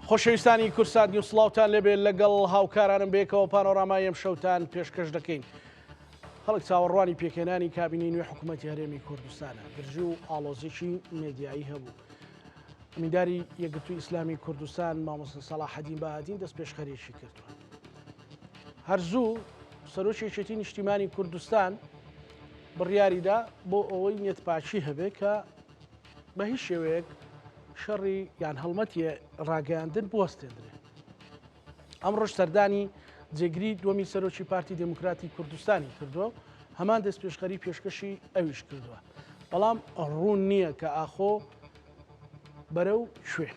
خۆشەویستانی کورسان و سڵاوتان لەبێت لەگەڵ هاوکارانم بێکەوە پانۆڕامای ئەم شەوتان پێشکەش دەکەین. خەڵک چاوەڕوانی پێکێنانی کابینەی نوێ حکوومەتی هەرێمی کوردستانە گرژی و ئاڵۆزێکی مێدیایی هەبوو. ئەمینداری یەکگرتووی ئیسلامی کوردستان مامۆستا سەلاحەدین بەهادین دەست پێشخەرێکی کردووە. هەرزوو سەرۆکی یەکێتی نیشتیمانی کوردستان بڕیاریدا بۆ ئەوەی نێتپاچی هەبێت کە بە هیچ شێوەیەک شەڕی یان هەڵمەتی ڕاگەاندن بوەستێنرێ. ئەم ڕۆژ سەردانی جێگری دووەمی سەرۆکی پارتی دموکراتی کوردستانی کردووە، هەمان دەست پێشخەری پێشکەشی ئەویش کردووە. بەڵام ڕوون نییە کە ئاخۆ بەرەو شوێ.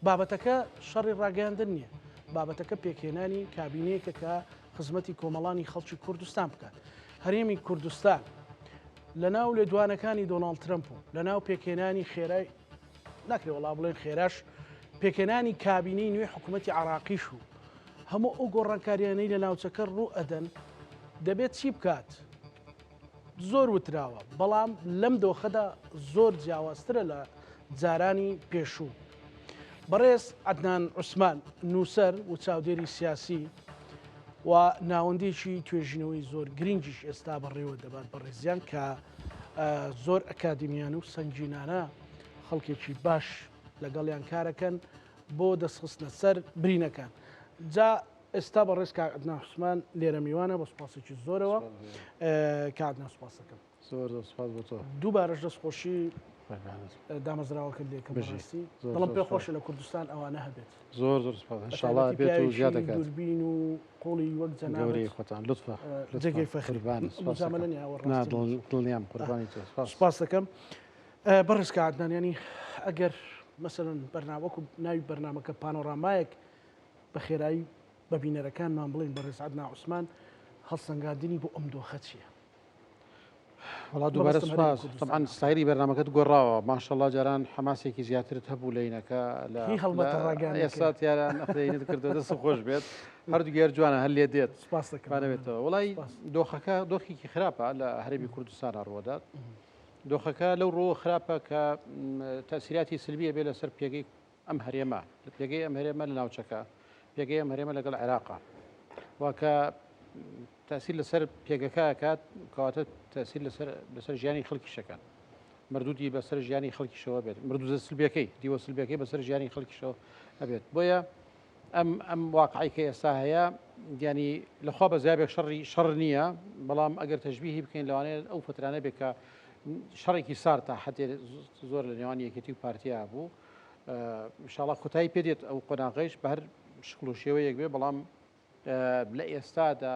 بابەتەکە شەڕی ڕاگەاندن نییە، بابەتەکە پێکهێنانی کابینەیەکە کە خزمەتی کۆمەڵانی خەڵکی کوردستان بکات. هەرێمی کوردستان لە ناو لێدوانەکانی دۆناڵد ترەمپ و لە ناو پێکهێنانی خێرای ناکرێ وڵا بڵێن خێراش پێکهێنانی کابینەی نوێ حکوومەتی عراقیش و هەموو ئەو گۆڕانکاریانەی لە ناوچەکە ڕوو ئەدەن دەبێت چی بکات؟ زۆر وتراوە، بەڵام لەم دۆخەدا زۆر جیاوازترە لە جارانی پێشوو. بەڕێز عەدنان عوسمان نووسەر و چاودێری سیاسی و ناوەندێکی توێژینەوەی زۆر گرنگیش ئێستا بەڕێوە دەبات بەڕێزیان کە زۆر ئەکادمیان و سنجینانە خەڵکێکی باش لەگەڵیان کارەکەن بۆ دەستخستنە سەر برینەکان. جا ئێستا بە ڕێز عەدنان عوسمان لێرە میوانە بە سوپاسێکی زۆرەوە عەدنان سوپاس دەکەم. زۆر سوپاس بۆ تۆ. دووبارەش دەستخۆشی دامەزراوەکە لێکم بەڕاستی دڵم پێ خۆشە لە کوردستان ئەوانە هەبێت. زۆر سوپاس ئینشاڵڵا بێت و زیاد دەکات. دووربین و قوڵی وەک جەنابەت گەورەی خۆتان لوتفە جێگەی فەخر دڵنیام قوربانی تۆ سوپاس دەکەم. بەڕێز عەدنان ینی ئەگەر مەسەڵەن بەرنامەوەکو ناوی بەرنامەکە پانۆڕامایەک بە خێرایی بە بینەرەکانمان بڵێن بەڕێز عەدنان عوسمان هەڵسەنگاندنی بۆ ئەم دۆخە چییە؟ وڵات دووبارە سوپاس. طبعاً ستایری بەرنامەکەت گۆڕاوە ماشەڵڵا جاران حەماسێکی زیاترت هەبوو لە ئینەکە لە ئێستا یاران نەخدەینت کردو دەست خۆش بێت هەردوو گێر جوانە هەر لێ دێت سوپاس دەکەم بێتەوە. وڵی دۆخەکە دۆخێکی خراپە لە هەرێمی کوردستانە ڕوەدات. دۆخەکە لەو ڕۆ خراپە کە تەسیراتی سلبیە بێ لەسەر پێگەی ئەم هەرێمە پێگەی ئەم هەرێمە لە ناوچەکە پێگەی ئەم هەرێمە لەگەڵ عێراقا واکە تەسیر لەسەر پێگەکە کات کەواتە تەسیر لەسەر ژیانی خەڵکی شەکان مردودی بەسەر ژیانی خەڵکیشەوە بێت مردوزە سلبیەکەی دیوە سلبیەکەی بەسەر ژیانی خەڵکیشەوە هەبێت. بۆیە ئەم واقعی کە ئێستا هەیە دیانی لەخوا بە زیابێک شەڕ نییە، بەڵام ئەگەر تەشبیهی بکەین لەوانەیە ئەو فترانە بێت کە شەڕێکی سار تا حدێ زۆر لە نێوان یەکێتی و پارتیا بوو. ئینشاڵڵا کۆتایی پێدێت ئەو قۆناغەیش بە هەر شکل و شێوەیەک بێ، بەڵام لە ئێستادا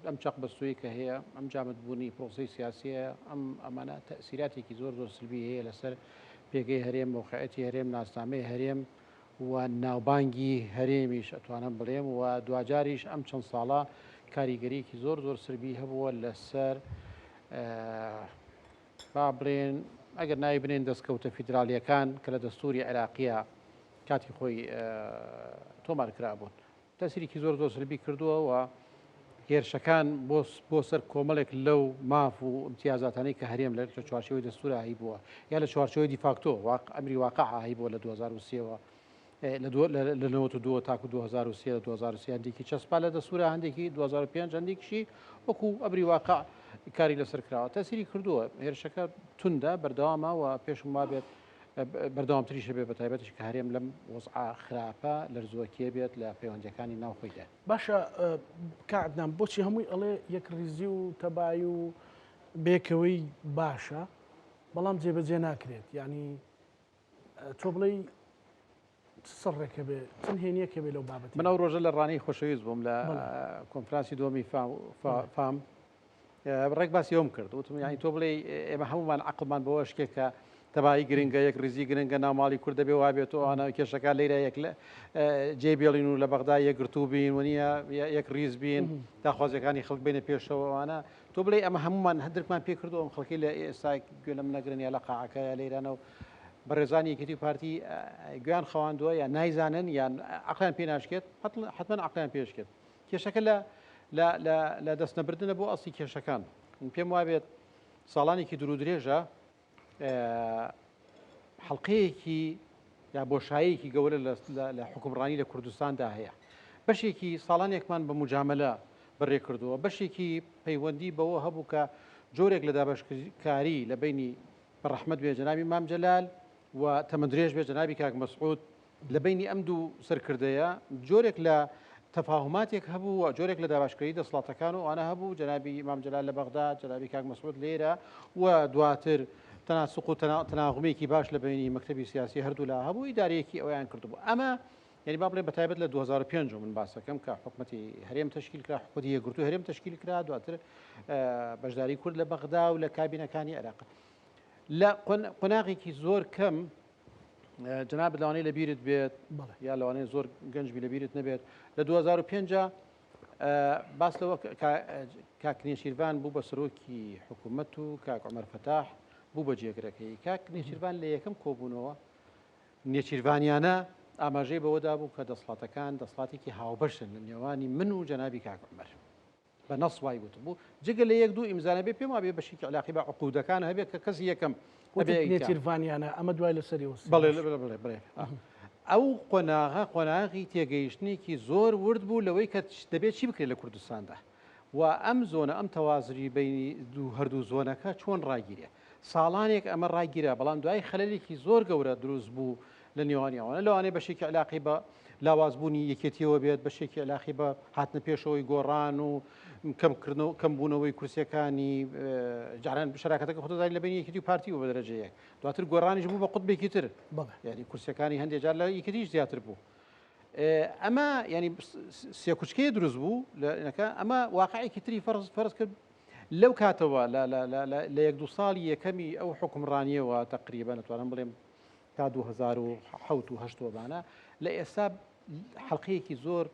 ئەم چەق بەستووی کە هەیە ئەم جامدبوونی پرۆسی سیاسیە ئەمانە تەسیراتێکی زۆر سلبی هەیە لەسەر پێگەی هەرێم موقعەتی هەرێم ناسنامەی هەرێم و ناوبانگی هەرێمیش ئەتوانم بڵێم و دوجاریش ئەم چەند ساڵە کاریگەریەکی زۆر سلبی هەبووە لەسەر با بڵێن ئەگەر ناوی بنێن دەستکەوتە فیدراالیەکان کە لە دەستوری عێراقیە کاتی خۆی تۆمار کرابوون. تەسیرێکی زۆر سلبی کردووە و هێرشەکان بۆ سەر کۆمەڵێک لەو ماف و امتیازاتانەی کە هەرێم لە چوارچەوەی دەستورە هەی بووە یا لە چوارچەوەی دیفاکتۆ ئەمری واقع هەی بووە لە 2023ەوە لە 92 تاکو 2023 لە 2023 هەندێکی چەسپا لە دەستورە هەندێکی 2005 هەندێکیشی وەکو ئەمری واقع کاری لەسەر کراوە تەسیری کردووە. هێرشەکە توندە بەردەوامە و پێشم وا بێت بەردەوامتریشە بێ بە تایبەتش کە هەرێم لەم وەزعە خراپە لەرزوەکیە بێت لە پەیوەندەکانی ناوخۆیدا. باشە عەدنان بۆچی هەمووی ئەڵێ یەک ریزی و تەبای و بێکەوەی باشە بەڵام جێبەجێ ناکرێت، ینی تۆ بڵێ سڕێکە بێ هێنیەکە بێ لەو بابەت. من ئەو ڕۆژە لە ڕانی خۆشەویست بووم لە کۆنفرانسی دووەمی فام ڕێک باسی ئەوم کرد وتم یانی تۆ بڵێ ئێمە هەمومان عەقڵمان بەوە شکێکە تەبایی گرنگە یەک ریزی گرنگە ناوماڵی کوردە بێ وا بێت و ئەوانە کێشەکە لێرە یەک لە جێبێڵین و لە بەغدا یەکگرتوو بین وە یەک ریز بین داخوازیەکانی خەڵک بینە پێشەوەوانە تۆ بڵێ ئەمە هەمومان هەندێکمان پێ کردو ئەم خەڵکی لە ئێستا گوێ لەم نەگرن یا لە قاعەکە یا لێرانە و بەڕێزانی یەکێتی پارتی گویان خەواندووە یا نایزانن یان عەقلیان پێ ناشکێت حتمەن عەقلیان پێشکێت. کێشەکە لە دەستنەبردنە بۆ ئەسڵی کێشەکان. پێم وابێت ساڵانێکی درێژە حەڵقەیەکی یا بۆشاییەکی گەورە لە حکومڕانی لە کوردستاندا هەیە بەشێکی ساڵانێکمان بە مجاملە بڕێ کردووە بەشێکی پەیوەندی بەوە هەبوو کە جۆرێک لە دابشکاری لە بینی بەڕەحمەت بێ جەنابی مام جەلال و تەمەندرێژ بێ جەنابی کاک مەسعود لە بینی ئەم دوو سەرکردەیە جۆرێک لە تەفاهماتێک هەبوو و جۆرێک لە دابشکاری دەسڵاتەکان و ئەوانە هەبوو جەنابی مام جەلال لە بەغداد جەنابی کاک مەسعود لێرە و دواتر تەناسق و تەناغمێکی باش لە بینی مەکتەبی سیاسی هەردوو لا هەبوو ئیدارەیەکی ئەویان کردبوو ئەمە یعنی با بڵێ بەتایبەت لە 2005 من باسەکەم کە حکومەتی هەرێم تشکیل کرا حکومەتی یەکگرتووی هەرێم تشکیل کرا دواتر بەشداری کورد لە بەغدا و لە کابینەکانی عێراق لە قۆناغێکی زۆر کەم جناب لەوانەیە لەبیرت بێت یا لەوانەیە زۆر گەنجبی لەبیرت نەبێت لە 2005 باس لەوە کاک نێچیروان بوو بە سەرۆکی حکوومەت و کاک عومەر فەتاح بوو بە جێگرەکەی کاک نێچیروان لە یەکەم کۆبوونەوە نێچیروانیانە ئاماژەی بەوەدا بوو کە دەسڵاتەکان دەسڵاتێکی هاوبەشن لە نێوانی من و جەنابی کاک عومەر بە نەس وای وتبوو جگە لە یەک دوو ئیمزانە بێ پێم وابێ بەشێکی علاقی بە عقودەکان هەبێت کە کەس یەکەم نێچیروانیانە ئەمە دوای لەسەری بڵێ ئەو قۆناغی تێگەیشتنێکی زۆر ورد بوو لەوەی کە دەبێت چی بکرێت لە کوردستاندا و ئەم زۆنە ئەم تەوازری بینی هەردوو زۆنەکە چۆن ڕاگیرێ ساڵانێک ئەمە ڕاگیرە بەڵام دوای خەلەلێکی زۆر گەورە دروست بوو لە نێوانیەوەە لەوانەیە بەشێکی علاقی بە لاوازبوونی یەکێتیەوە بێت بەشێکی علاقی بە هاتنە پێشەوەی گۆڕان و کەمبوونەوەی کورسەکانی جاران شراکەتەکە خۆدای لە بین یەکێتی و پارتی و بە دەرەجەیەک دواتر گۆڕانیش بوو بە قوتبێکی تر یعنی کورسەکانی هەندێک جار لە یەکێتیش زیاتر بوو ئەمە ینی سێ کوچکەیە دروست بوو لەەکە ئەمە واقعێکی تری فەرز کرد لەو کاتەوە لە یەک دو ساڵی یەکەمی ئەو حکومڕانیەوە تقریبا نتوانم بڵێم تا 2007 و 8 بانە لە ئێستا حەڵقەیەکی زۆر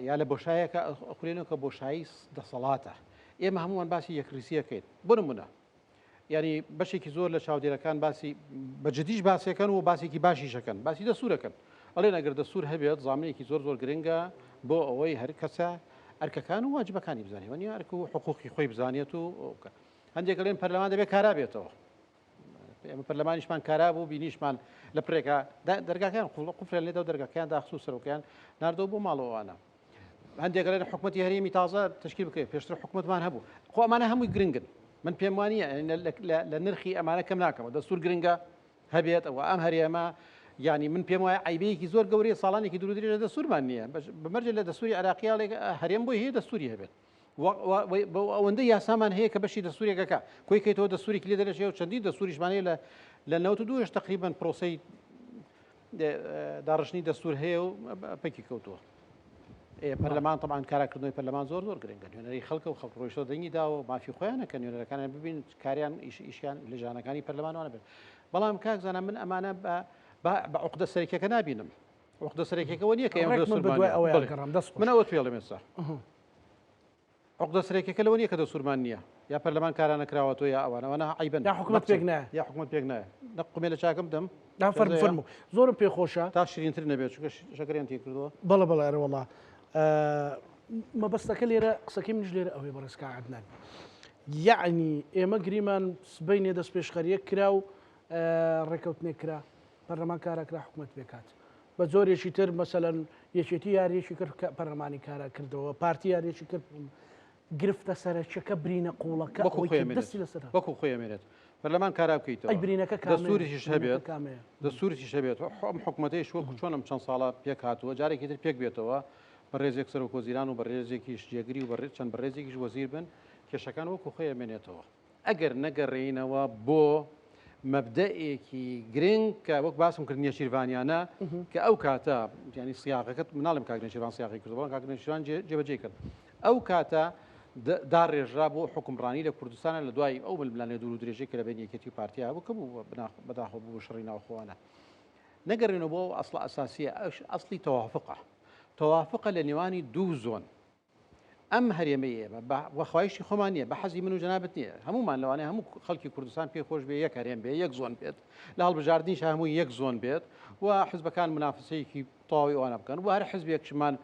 یا لە بۆشایەکە خوێنەوە کە بۆشایی دەسەڵاتە ئێمە هەمووان باسی یەکریسیەکەیت بۆ نمونە ینی بەشێکی زۆر لە چاودێرەکان باسی بەجددیش باسیەکەن و باسێکی باشیشەکەن باسی دەسوورەکەن ئەڵێن ئەگەر دەسوور هەبێت زامنێکی زۆر زۆر گرنگە بۆ ئەوەی هەر کەسە ئەرکەکان و واجبەکانی بزانێت وەنی ئەرک و حقوقی خۆی بزانێت و هەندێک لێن پەرلەمان دەبێت کارا بێتەوە ئێمە پەرلەمانیشمان کارا بوو بینیشمان لە پرێکە دەرگاکان قوفرێن لێدا و دەرگاکەیان داخسوو سەرۆکیان ناردەوە بۆ ماڵەوەوانە هەندێک لێن حکومەتی هەرێمی تازە تشکیل بکەێت پێشتر حکومەتمان هەبوو خۆ ئەمانە هەمووی گرنگن من پێم وانە لە نرخی ئەمانە کەم ناکەمەوە دەستور گرنگە هەبێت ئەوە ئەم هەرێمە ینی من پێم وایە عیبەیەکی زۆر گەورەی ساڵانێکی دوور درێژە دەستورمان نییە بەمەرجە لە دەستوری عراقیاڵێک هەرێم بۆی هەیە دەستوری هەبێت ئەوەندە یاسامان هەیە کە بەشی دەستوریەکەکە کۆی کەیتەوە دەستوری لێ دەرەشێ و چەندی دەستوریشمانەیە لە 92 تقریبان پرۆسەی داڕشتنی دەستور هەیە و پێکی کەوتووە پەرلەمان طبعاً کاراکردنەوەی پەرلەمان زۆر زۆر گرنگە نوێنەری خەڵکە و خەڵک ڕۆیشتەوە دەنگیدا و مافی خۆیانە کە نوێنەرەکانیان ببین کاریان ئیشیان لە ژانەکانی پەرلەمانوانە بێت بەڵام کاک زانە من ئەمانە بە عقدە سەرەکیەکە نبینم عقدە سەرەکیەکەوە نییە کە من ئەوە توێڵم ئێستا عقدە سەرەکیەکە لەوە نییە کە دەسوورمان نییە یا پەرلەمان کارانە کراوەتەوە یا ئەوانەوەە عیبەن یا حکومەت پێک نایە یا حکومەت پێک نایە نەقمێ لە چاکەم دەم فەرمو زۆرم پێخۆشە تا شیرینتر نەبێت چونکە شەکریان تێ کردووە بەڵە بەڵێ ئەرەوەڵا مەبەستەکە لێرە قسەکەی منش لێرە ئەوەی بەڕێزکا عەدنان یعنی ئێمە گریمان سبەینێ دەست پێشخەریەک کرا و ڕێکەوتنێک کرا پەرلەمان کارەکرا حکومەت پێکات بە زۆرێکی تر مەسەلەن یەکێتی یاریەکی کرد پەرلەمانی کارە کردەوە پارتی یاریەکی کرد گرفتە سەرچەکە برینە قوڵەکە وەکو خۆیەمێنێت پەرلەمان کارا بکەیتەوە برینەکە دەستوریش هەبێت دەستوریش هەبێت ئەم حکومەتەیش وەکو چۆنم چەند ساڵە پێک هاتووە جارێکی تر پێک بێتەوە بەڕێزێک سەرۆک وەزیران و بەڕێزێکیش جێگری و چەند بەڕێزێکیش وەزیر بن کێشەکان وەکو خۆیەمێنێتەوە ئەگەر نەگەڕێینەوە بۆ مەبدەئێکی گرنگ کە وەک باسم کرد نێچیروانیانە کە ئەو کاتە ینی سیاقەکەت مناڵم کاک نێچیروان سیاقی کردەوە کاک نێچیروان جێبەجێ کرد ئەو کاتە داڕێژرا بۆ حکومڕانی لە کوردستانە لە دوای ئەو ململانێ دوور و درێژەی کە لە بین یەکێتی پارتیا بوو کە بوو بەداخۆ بوو شەڕی ناوخۆوانە نەگەڕێنەوە بۆ ئەسڵ ئەساسیە ئەسڵی تەوافقە لە نێوانی دوو زۆن ئەم هەرێمەیە بەخوایشی خۆمان نییە بە حەزی من و جەنابەت نییە هەمومان لەوانەیە هەموو خەڵکی کوردستان پێخۆش بێ یەک هەرێم بێ یەک زۆن بێت لە هەڵبژاردنیش هەمووی یەک زۆن بێت و حزبەکان منافسەیەکی تەواوی ئەوانە بکەن و هەر حزبێکشمان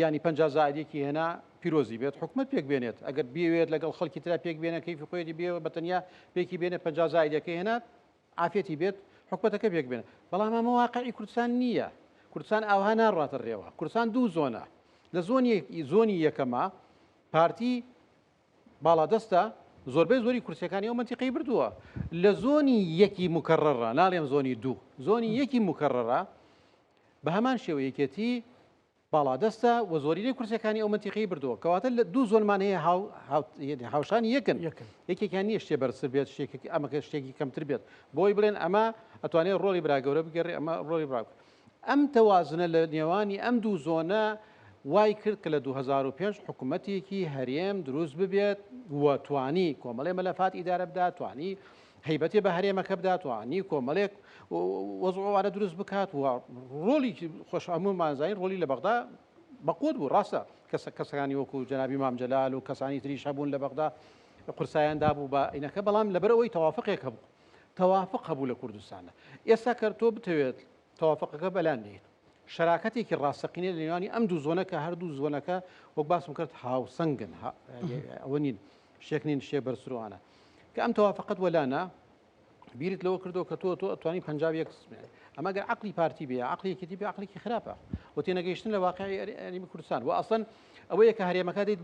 ینی 50 زائیدێکی هێنا پیرۆزی بێت حکومت پێک بێنێت ئەگەر بێوێت لەگەڵ خەڵکی ترا پێک بێنە کەیفی خۆی بێ بەتەنیا پێکی بێنێ 50 زائیدەکەی هێنا ئافێتی بێت حکومەتەکە پێک بێنە بەڵام ئەمە واقعی کوردستان نییە کوردستان ئاوها ناڕاتە ڕێوە کوردستان دوو زۆنە لە زۆنی یەکەمە پارتی باڵادەستە زۆربەی زۆری کورسەکانی ئەو منتیقی بردووە لە زۆنی یەکی مکەڕڕە ناڵێم زۆنی دوو زۆنی یەکی مکەڕڕە بە هەمان شێوە یەکێتی باڵادەستە و زۆرینەی کورسەکانی ئەو منتیقی بردووە کەواتە لە دوو زۆنمان هەیە هاوشانی یەکن یەکێکیان نییە شتێ بەرسر بێت ئەمەکە شتێکی کەمتر بێت بۆی بڵێن ئەمە ئەتوانێت ڕۆڵی براگەورە بگەڕێ ئەمە ڕۆڵی براک ئەم تەوازنە لە نێوانی ئەم دوو زۆنە وای کرد کە لە 2005 حکوومەتێکی هەرێم دروست ببێت وە توانی کۆمەڵێ مەلەفات ئیدارە بدات توانی هەیبەتێ بە هەرێمەکە بدات توانی کۆمەڵێک وەزووانە دروست بکات و ڕۆلی خۆش هەمومانزین ڕۆلی لە بەغدا بەقوت بوو ڕاستە کەسەکانی وەکو جەنابی مامجلال و کەسانی تریش هەبوون لە بەغدا قورساییاندا بوو بە عینەکە بەڵام لەبەرەوەی تەوافقێک هەبوو تەوافق هەبوو لە کوردستانە ئێستا کە تۆ بتەوێت تەوافقەکە بەلان دێت شراکەتێکی ڕاستەقینە لە نێوانی ئەم دوو زۆنەکە هەردوو زۆنەکە وەک باسم کرد هاوسەنگن ئەوە نین شێک نین شێ بەرسروانە کە ئەم تەوافقەت وەلانە بیرت لەوە کردو کە تۆ ئەتوانی پەنجاو یەک ئەمە گەر عقلی پارتی بێ عقلێکی بێ عقلێکی خراپە و تێنەگەیشتن لە واقعی ئەریمی کوردستان و ئەسڵەن ئەوەیە کە هەرێمەکە دەیت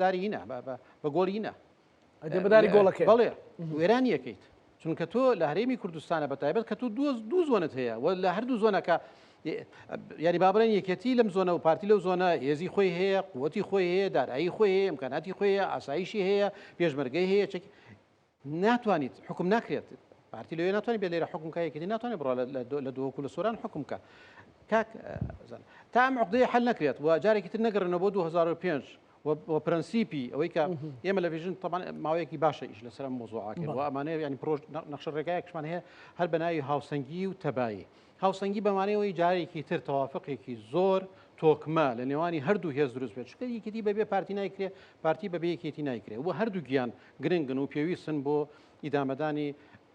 داری هینە بە گۆڵی هینە بەداری گۆڵەکە بەڵێ وێرانی یەکەیت چونکە تۆ لە هەرێمی کوردستانە بەتایبەت کە تۆ دوو زۆنت هەیە و لە هەردوو زۆنەکە ینی بابڵێن یەکەتی لەم زۆنە و پارتی لەو زۆنە هێزی خۆی هەیە قووەتی خۆی هەیە دارایی خۆی هەیە ئەمکاناتی خۆی هەیە ئاسایشی هەیە پێشمەرگەی هەیە چێک ناتوانیت حکم ناکرێت پارتی لەوێ ناتوانێت بێ لێرە حکومکە یەکەتی ناتوانێت بڕە لە دۆکو لە سۆران حکومکە کاک تا ئەم عقدەیە حل نەکرێت و جارێکی تر نەگەڕنەوە بۆ 2005 و پرەنسیپی ئەوەی کە ئێمە لە ڤژن طبعا ماوەیەکی باشە ئیش لەسەر مۆزوعاکەن و ئەمانەیە ینی پرۆژ نەخشە ڕێگایەکشمان هەیە هەر بە ناوی هاوسەنگی و تەبایی هاوسەنگی بەمانەوەی جارێکی تر تەوافقێکی زۆر تۆکمە لە نێوانی هەردوو هێز دروست بێت چکە یەکێتی بەبێ پارتی نایکرێ پارتی بەبێ یەکێتی نایکرێ و هەردوو گیان گرنگن و پێویستن بۆ ئیدامەدانی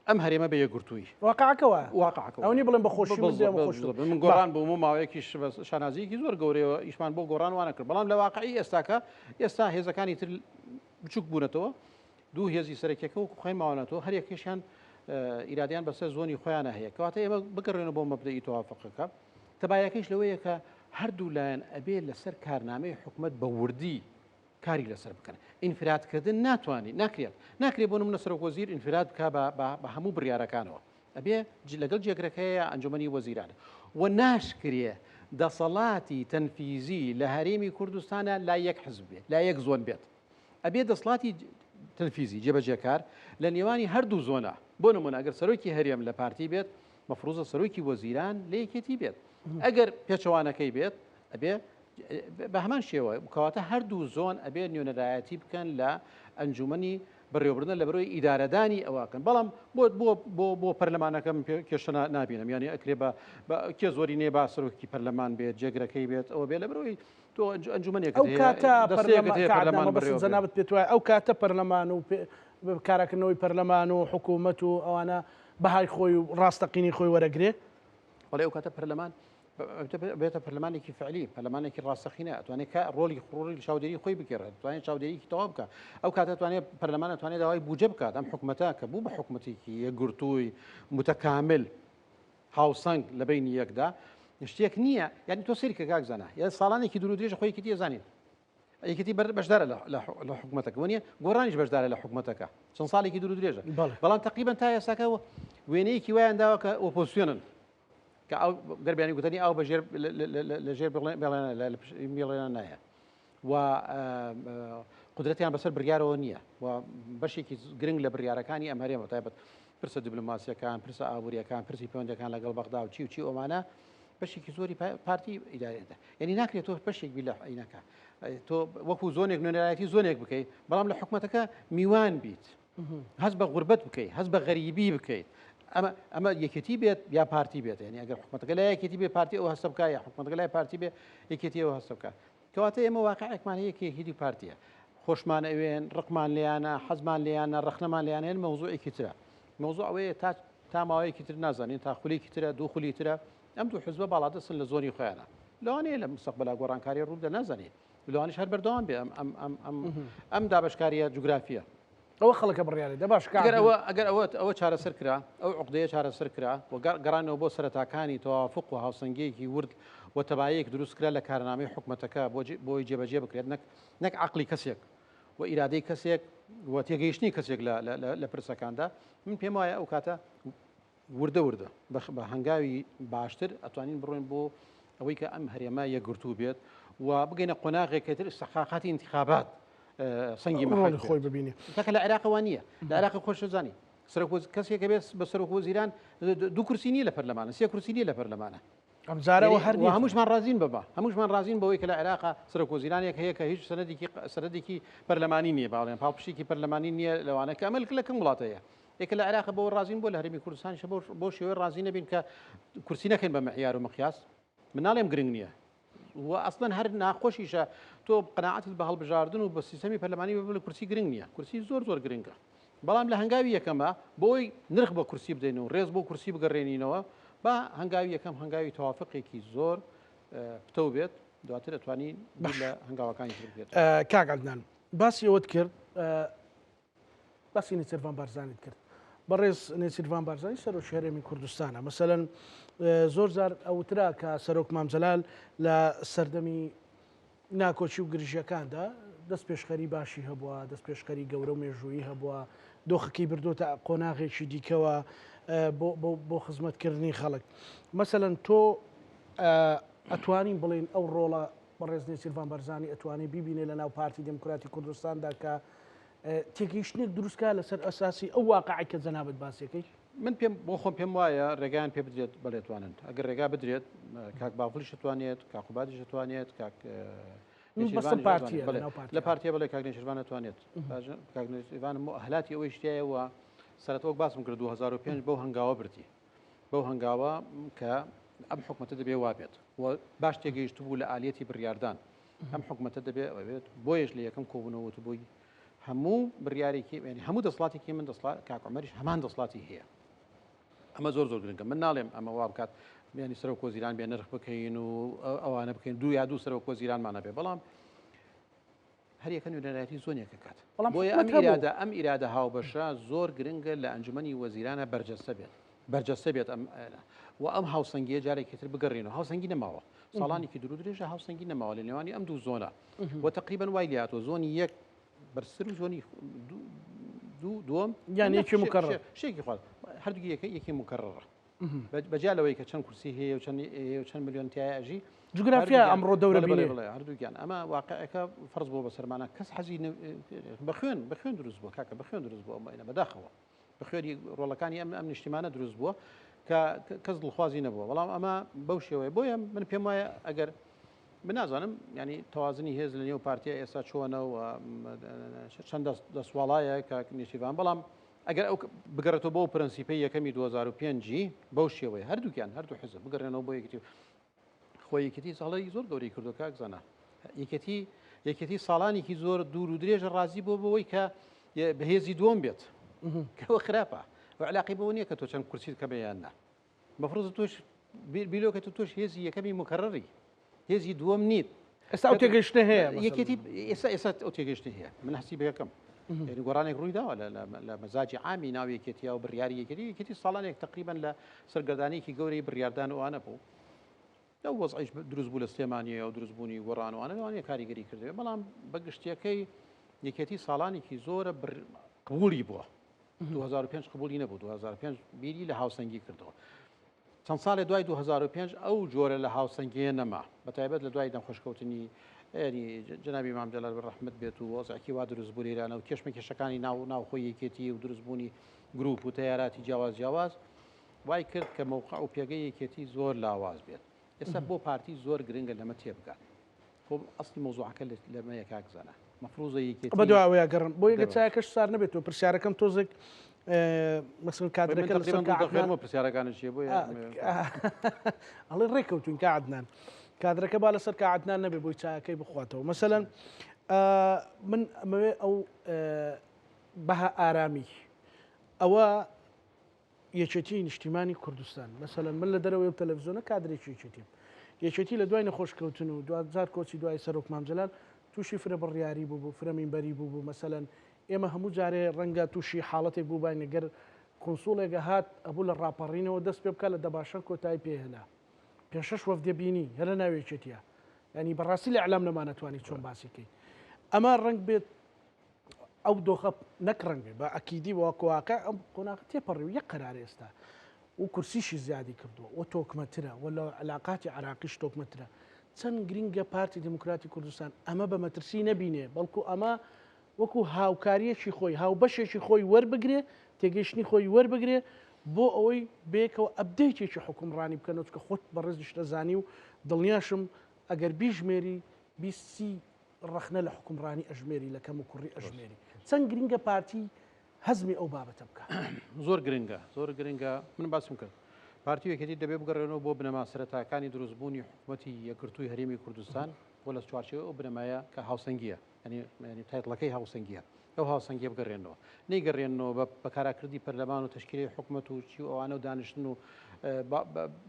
ئەم هەرێمە بە یەکگرتووی واقعەکەەوە ئەونی بڵێن بەخۆشی من گۆڕان بۆ ماوەیەکی شانازیەکی زۆر گەورەوە ئیشمان بۆ گۆڕان وانە کرد بەڵام لە واقعی ئێستاکە ئێستا هێزەکانی تر بچووک بوونەتەوە دوو هێزی سەرەکیەکە و خۆی ماوانەتەوە هەر یەکێشیان ئیرادیان بەسەر زۆنی خۆیانە هەیە کەواتە ئێمە بگەڕێنە بۆ مەبدەئی تەوافقەکە تەبایەکەیش لەوەیە کە هەردوو لایەن ئەبێ لەسەر کارنامەی حکومت بە وردی کاری لەسەر بکەن ئینفرادکردن ناکرێت بۆ نمونە سەرۆک وەزیر ئینفراد بکە بە هەموو بڕیارەکانەوە ئەبێ لەگەڵ جێگرەکەیە ئەنجومەنی وەزیرانە و ناشکرێ دەسەڵاتی تەنفیزی لە هەرێمی کوردستانە لا یەک حزب بێت لا یەک زۆن بێت ئەبێ دەسەڵاتی تەنفیزی جێبەجێکار لە نێوانی هەردوو زۆنە بۆ نمونە ئەگەر سەرۆکی هەرێم لە پارتی بێت مەفروضە سەرۆکی وەزیران لە یەکێتی بێت ئەگەر پێچەوانەکەی بێت ئەبێ بە هەمان شێوە کەواتە هەردوو زۆن ئەبێ نوێنەرایەتی بکەن لە ئەنجومەنی بەڕێوەبردن لە بەرۆی ئیدارەدانی ئەوەکەن بەڵام بۆ پەرلەمانەکەم کێشە نابینم ینی ئەکرێ بە کێ زۆری نێ با سەرۆکی پەرلەمان بێت جێگرەکەی بێت ئەوە بێ لە بەرۆی تۆ ئەنجومەنێک ئەو کاتە پەرلەمان پێ ئەو کاتە پەرلەمان و کارەکردنەوەی پەرلەمان و حکوومەت و ئەوانە بەهای خۆی و ڕاستەقینی خۆی وەرەگرێ وڵێ ئەو کاتە پەرلەمان بێتە پەرلەمانێکی فعلی پەرلەمانێکی ڕاستەقینە ئەتوانێت ڕۆلی خڕۆڵی چاودێری خۆی بکێڕێت توانێت چاودێریکی تەواو بکە ئەو کاتە توانێت پەرلەمان ئەتوانێت داوای بودجە بکات ئەم حکومەتە کە بوو بە حکومەتێکی یەکگرتووی متەکامل هاوسەنگ لە بینی یەکدا شتێک نییە یعنی تۆ سەیری کە کاکزانە یا ساڵانێکی دوور و درێژە خۆی یەکێتی ئەزانین یەکێتی بەشدارە لە حکومەتەکە وانە گۆڕانیش بەشدارە لە حکومەتە چەند ساڵێکی دوور و درێژە بەڵام تقریبا تا ئێستاکەەوە وێنەیەکی وایان داوە کە ئۆپۆزیسیۆنن کە ئەو گەربیانی گوتنی ئەو بەژێر لەژێر بڵێنە نایە و قدرەتیان بەسەر بڕیارەوە نییە و بەشێکی گرنگ لە بڕیارەکانی ئەم هەرێمە تایبەت پرسە دیبلۆماسیەکان پرسە ئابوووریەکان پرسی پەیوەندەکان لەگەڵ بەغدا و چی و چی ئەومانە بەشێکی زۆری پارتی ئیدارێتە یعنی ناکرێت تۆ بەشێک بی لە عینەکە تۆ وەکو زۆنێک نوێنەرایەتی زۆنێک بکەیت بەڵام لە حکومەتەکە میوان بیت هەست بە غوربەت بکەیت هەست بە غەریبی بکەیت ئەمە یەکێتی بێت یا پارتی بێت یعنی ئەگەر حکومەتەکە لای یەکێتی بێ پارتی ئەو هەستە بکە یا حکومەتەکە لای پارتی بێ یەکێتی ئەوە هەستە بکە کەواتە ئێمە واقعێکمان یەکێتی پارتیە خۆشمان ئەوێن ڕقمان لیانە حەزمان لیانە ڕخنەمان لیانێن مەوزوعێکی ترە مەوزوع ئەوەیە تا ماوەیەکی تر نازانین تا خولێکی ترە دوو خولی ترە ئەم دوو حزبە باڵادەستن لە زۆنی خۆیانە لەوانەیە لە مستەقبەلا گۆڕانکاری ڕوودا نازانێت لەوانش هەر بەردەوام بێ ئەم دابشکاریە جوگرافیە ئەوە خەڵکە بڕیارێدا باش ئەگەر ئەوە چارەسەر کرا ئەو عقدەیە چارەسەر کرا و گەڕانەوە بۆ سەرەتاکانی تەوافق و هاوسەنگەیەکی ورد و تەبایەک دروستکرا لە کارنامەی حکوومەتەکە بۆی جێبەجێ بکرێت نەک عقلی کەسێک و ئیرادەی کەسێک و تێگەیشتنی کەسێک لە پرسەکاندا من پێم وایە ئەو کاتە وردە بە هەنگاوی باشتر ئەتوانین بڕۆین بۆ ئەوەی کە ئەم هەرێمە یەکگرتوو بێت و بگەینە قۆناغێکێتر استحقاقاتی انتخابات سەنگی مەحەل خۆی ببینێ کاکە لە عێراقەوە نییە لە عێراق خۆشەزانی کەسێکە بێت بە سەرۆک وەزیران دوو کورسی نیە لە پەرلەمانە سێ کورسی نیە لە پەرلەمانە ئەمجارەوە هەمووشمان رازین ببە هەمووشمان رازین بەوەی کە لە عێراقا سەرۆک وەزیرانێک هەیە کە هیچ سەرەدێکی پەرلەمانی نییە باڵێن پاڵپشتێکی پەرلەمانی نییە لەوانە کە ئەمەل لەکەم وڵاتەیە یەکە لە عێراق بۆ رازین بۆ لە هەرێمی کوردستانیش بۆ شێوەی رازی نەبین کە کورسی نەکەین بە معیار و مەقیاس من ناڵێم گرنگ نییە و ئەسڵەن هەر ناخۆشیشە تۆ قەناعەتت بە هەڵبژاردن و بە سیستەمی پەرلەمانی بە کورسی گرنگ نییە کورسی زۆر گرنگە بەڵام لە هەنگاوی یەکەمە بۆی نرخ بە کورسی بدەینەوە ڕێز بۆ کورسی بگەڕێنینەوە بە هەنگاوی یەکەم هەنگاوی تەوافقێکی زۆر پتە بێت دواتر دەتوانین لە هەنگاوەکانی تر بێت کاک عەدنان باسی ئەوت کرد باسی نێچیروان بارزانیت کرد بەڕێز نێچیروان بارزانی سەرۆکی هەرێمی کوردستانە مەسەلەن زۆر جار ئەوترا کە سەرۆک مامجەلال لە سەردەمی ناکۆچی و گرژیەکاندا دەست پێشخەری باشی هەبووە دەست پێشخەری گەورە و مێژوویی هەبووە دۆخەکەی بردوتە قۆناغێکی دیکەوە بۆ خزمەتکردنی خەڵک مەسەلەن تۆ ئەتوانین بڵێن ئەو ڕۆڵە بەڕێز نێچیروان بارزانی ئەتوانێ بیبینێ لە ناو پارتی دموکراتی کوردستاندا کە تێگەیشتنێک دروستکە لەسەر ئەساسی ئەو واقعی کە جەنابەت باسیەکەی من بۆ خۆم پێم وایە ڕێگایان پێ بدرێت بەڵێتوانن ئەگەر ڕێگا بدرێت کاک باڵیش توانێت کاقوبادیش توانێت لە پارتیە بڵێ کاک نێچیروان نەتوانێت کاک نێچیروان هەلاتی ئەوەی شتایەوە سەرەتەوە باسم کرد 2005 بەو هەنگاوە برتی بەو هەنگاوە کە ئەم حکومەتە دەبێ وابێت و باش تێگەیشت بوو لە ئالەتی بڕیاردان ئەم حکومەتە دەبێت بۆیش لە یەکەم کۆبوونەوەت بووی هەموو بڕیارێکی هەموو دەسڵاتێکی من کاک عومەریش هەمان دەسڵاتی هەیە ئەمە زۆر گرنگە من ناڵێم ئەمە وا بکات بیانی سەرۆک وەزیران بێ نرخ بکەین و ئەوانە بکەین دوو یا دوو سەرۆک وەزیرانمانە بێ بەڵام هەر یەکە نوێنەرایەتی زۆنیەکە کات بۆیە ئەم ئیرادە هاوبەشە زۆر گرنگە لە ئەنجومەنی وەزیرانە بەرجەستە بێت و ئەم هاوسەنگیە جارێکتر بگەڕێنەوە هاوسەنگی نەماوە ساڵانێکی درو درێژە هاوسەنگی نەماوە لە نێوانی ئەم دوو زۆنە و تقریبا وای لاتەوە زۆنی یەک بەرسر و زۆنی دووەم یان یەکی مکەڕڕ شێکی خوارد هەردووکی یەکی مکەڕڕە بەجالەوەی کە چەند کورسی هەیە و چەند میلیۆن تایەژی جوگرافیا ئەمڕۆ دەورە هەردووکیان ئەمە واقعەکە فەرز بۆ بەسەرمانە کەس حەزی بەخوێن دروست بووە کاکە بەخوێن دروست بووە ئەمە بەداخەوە بەخوێنی ڕۆڵەکانی ئەم نیشتیمانە دروست بووە کە کەس دڵخوازی نەبووە بەڵام ئەمە بەو شێوەیە بۆیە من پێم وایە ئەگەر من نازانم ینی تەوازنی هێز لە نێو پارتیە ئێستا چۆنە و چەند دەسواڵایە کە نێچیروان بەڵام ئەگەر ئەو بگەڕێتەوە بۆ پرەنسیپی یەکەمی 2005 بەو شێوەیە هەردووکیان هەردوو حزب بگەڕێنەوە بۆ یەکێتی خۆی یەکێتی ساڵی زۆر گەورەی کردو کاک زانە یەکێتی ساڵانێکی زۆر دوور و درێژە ڕازی بۆ بەوەی کە بەهێزی دووەم بێت کەەوە خراپە و علاقی بەوە نییە کە تۆ چەند کورسیت کە بەیاننا مەفرۆز تۆش بیرۆکە تۆش هێزی یەکەمی مکەڕڕی هێزی دووەم نیت ئێستا ئەو تێگەیشتە هەیە یەکێتی ئێستا ئەو تێگەیشتە هەیە من حسی بەکەم گۆڕانێک ڕوویداوە لە مەزاجی عامی ناو یەکێتیە و بڕیاری یەکێتی ساڵانێک تقریبا لە سەرگەردانێکی گەورەی بڕیاردان وانە بوو لەو وەزعیش دروست بوو لە سلێمانیە و دروستبوونی گۆڕانوانە لەوانەیە کاریگەری کردوێت بەڵام بەگشتیەکەی یەکێتی ساڵانێکی زۆرە قبولی بووە 2005 قبولی نەبوو 2005 بیری لە هاوسەنگی کردەوە چەند ساڵێ دوای 2005 ئەو جۆرە لە هاوسەنگیە نەما بەتایبەت لە دوای دەمخۆشکەوتنی جنابی مامجەلال بەڕەحمەت بێت و وەزعێکی وا دروست بوو لێرانە و کێشمەکێشەکانی ناوخۆی یەکێتی و دروستبوونی گروپ و تەیاراتی جیاواز وای کرد کە موقع و پێگەی یەکێتی زۆر لاواز بێت ئێستا بۆ پارتی زۆر گرنگە لەمە تێبگات خۆ ئەسڵی مۆزوعەکە لەمە یەکاک زانە مەفروضە یەکێتی بە دوایە گەڕن بۆ یەکە چایەکەش سار نەبێتەوە پرسیارەکەم تۆزێک مەسڵ کاتەکە لەسەر پرسیارەکانە چیە بۆ ئەڵێ ڕێکەوتون کە عەدنان کادرەکە با لەسەر کە عەدنان نەبێ بۆی چایەکەی بخواتەوە مەسەلەن من ئەمەوێ ئەو بەها ئارامی ئەوە یەکێتی نیشتیمانی کوردستان مەسەلەن من لە دەرەوەی تەلەڤیزیۆنە کادرێکی یەکێتیم یەکێتی لە دوای نەخۆشکەوتن و 2000 کۆچی دوای سەرۆک مامجەلال تووشی فرە بڕیاری بوو فرە مینبەری بوو مەسەلەن ئێمە هەموو جارێ ڕەنگە تووشی حاڵەتێک بوو باین نەگەر کۆنسۆڵێکە هات ئەبوو لە ڕاپەڕینەوە دەست پێ بکە لە دەباشن کۆتایی پێهێنا پێشەش وەفدە بینی هەرە ناوێکێتە ینی بەڕاستی لە ئەعلام نەمانەتوانی چۆن باسیکەی ئەمە ڕنگ بێت ئەو دۆخە نەکڕنگێ بە ئەکیدی بەواکەواکە ئەم قۆناغ تێپەڕی و یەک قەرار ئێستا و کورسیشی زیادی کردووە و تۆکمەترە و لە علااقاتی عراقیش تۆکمەترە چەند گرنگە پارتی دموکراتی کوردستان ئەمە بە مەترسی نەبینێ بەڵکو ئەمە وەکو هاوکاریەکی خۆی هاوبەشێکی خۆی وەربگرێ تێگەشتنی خۆی وەربگرێ بۆ ئەوەی بێکەوە ئەبدەیتێکی حکومڕانی بکەنەوە کە خۆت بەڕێزیش دەزانی و دڵنیاشم ئەگەر بیژمێری بیستی ڕخنە لە حکومڕانی ئەژمێری لە کەم و کوڕی ئەژمێری چەند گرنگە پارتی هەزمی ئەو بابەتە بکە زۆر گرنگە من باسم کرد پارتی یەکێتی دەبێ بگەڕێنەوە بۆ بنەما سەرەتاکانی دروستبوونی حکوومەتی یەکگرتووی هەرێمی کوردستان بۆ لە چوارچێوە ئەو بنەمایە کە هاوسەنگیە ینی تایتڵەکەی هاوسەنگیە ئەو هاوسەنگیە بگەڕێنەوە نەیگەڕێنەوە بە کاراکردی پەرلەمان و تشکیلی حکوومەت و چی ئەوانە و دانیشتن و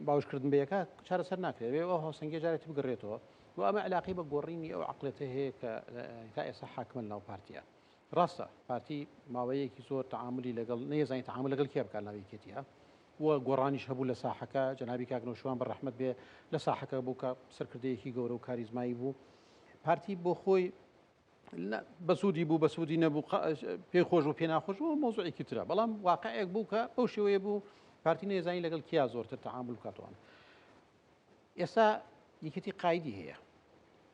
باوشکردن بەیەکە چارەسەر ناکرێت ئەو هاوسەنگیە جارێتی بگەڕێتەوە و ئەمە علاقی بە گۆڕینی ئەو عقلێتە هەیە کە تا ئێستا حاکمن ناو پارتیە ڕاستە پارتی ماوەیەکی زۆر تعاملی لەگەڵ نەیەزانانی تعامل لەگەڵ کێ بکات ناویکێتیە و گۆڕانیش هەبوو لە ساحەکە جەنابی کاکنەوشوان بە ڕەحمەت بێ لە ساحەکە بوو کە سەرکردەیەکی گەورە و کاریزمایی بوو پارتی بۆ خۆی بەسوودی بوو بەسوودی نەبوو پێی خۆش و پێ ناخۆش و مۆزوعێکی ترە بەڵام واقعەیەک بوو کە ئەو شێوەیە بوو پارتی نەیەزانی لەگەڵ کیا زۆرتر تعامل بکاتوان ئێستا یەکێتی قایدی هەیە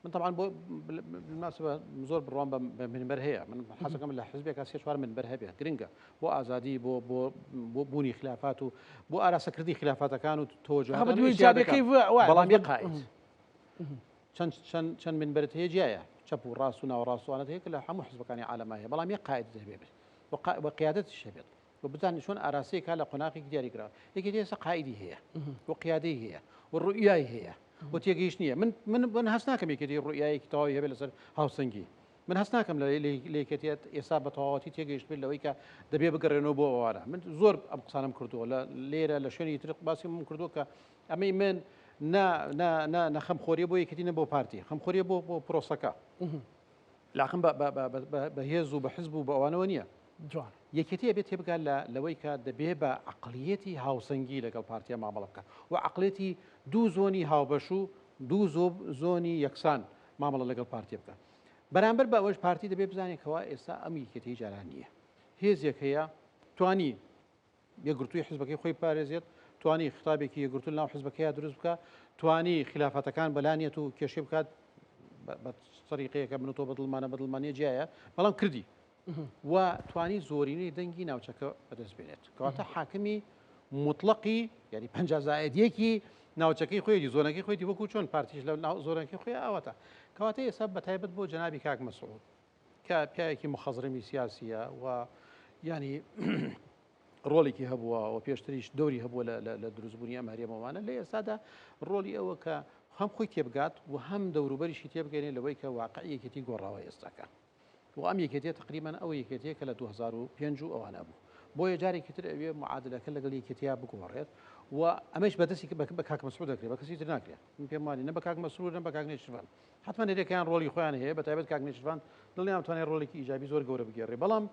من طبعا بۆ بالمناسبة زۆر بڕوان بە منبەر هەیە من حەزەکەم لە حزبێکا سێ چوار منبەر هەبێ گرنگە بۆ ئازادی بۆ بوونی خلافات و بۆ ئاراسەکردی خلافاتەکان و تۆجهەکەی بەڵام یەک قاید چەند منبەرت هەیە جیایە چەپ و ڕاست و ناوەڕاستوانت هەیە کە لە هەموو حزبەکانی عالەما هەیە بەڵام یەک قاید هەبێت بە قیادەتیش هەبێت و بزانین چۆن ئاراسەیەکا لە قۆناغێکی دیاریکراوە یەکێتی ئێستا قایدی هەیە و قیادەی هەیە و ڕوئیای هەیە و تێگەیشت نییە من هەست ناکەم یەکێتی ڕوئیایەکی تەواوی هەبێت لەسەر هاوسەنگی من هەست ناکەم لە یەکێتیت ئێستا بە تەواوەتی تێگەیشت بێت لەوەی کە دەبێ بگەڕێنەوە بۆ ئەوانە من زۆر ئەم قسانم کردووە لێرە لە شوێنی تر باسی من کردووە کە ئەمەی من خەمخۆریە بۆ یەکێتی نە بۆ پارتی خەمخۆریە بۆ پرۆسەکە لاقم بە هێز و بە حزب و بە ئەوانەوە نییە یەکێتی بێت تێبگات لەوەی کە دەبێ بە عقلیەتی هاوسەنگی لەگەڵ پارتیە مامەڵە بکە و عقلێتی دوو زۆنی هاوبەش و دوو زۆنی یەکسان مامەڵە لەگەڵ پارتی بکە بەرامبەر بە ئەوەش پارتی دەبێ بزانێکەوە ئێستا ئەم یەکێتی جاران نییە هێزێک هەیە توانی یەکگرتووی حزبەکەی خۆی پارێزێت توانی خطابێکی یەکگرتوو ناو حزبەکەیە دروست بکە توانی خلافەتەکان بەلانێت و کێشێ بکات بە طریقەیەکە من تۆ بەدڵمانە جیایە بەڵام کردی و توانی زۆرینەی دەنگی ناوچەکە بەدەست بێنێت کەواتە حاکمی مطلقی یعنی 50 زائدیەکی ناوچەکەی خۆیەتی زۆنەکەی خۆیەتی وەکو چۆن پارتیش لە زۆرەکەی خۆی ئاوەتە کەواتە ئێستا بەتایبەت بۆ جەنابی کاک مەسعود کە پیاوێکی مخەزڕمی سیاسیە و ینی ڕۆڵێکی هەبووە و پێشتریش دەوری هەبووە لە دروستبوونی ئەم هەرێمەوانە لە ئێستادا ڕۆلی ئەوە کە هەم خۆی تێبگات و هەم دەوروبەریشی تێبگەێنێت لەوەی کە واقعیەکێتی گۆڕاوە ئێستاکە و ئەم یەکێتیە تقریبان ئەو یەکێتەیە کە لە 2005 و ئەوانە بوو بۆیە جارێکی تر ئەوێ معادلەکە لەگەڵ یەکێتیا بگۆڕێت و ئەمەش بەدەستی بە کاک مەسعود دەکرێت بە کەسی تر ناکرێت من پێم وانە نە بە کاک مەسعود نە بە کاک نێچیروان حتما هەرێکیان ڕۆلی خۆیان هەیە بەتایبەت کاک نێچیروان دڵنیام ناتوانێت ڕۆڵێکی ئیجابی زۆر گەورە بگێڕێ بەڵام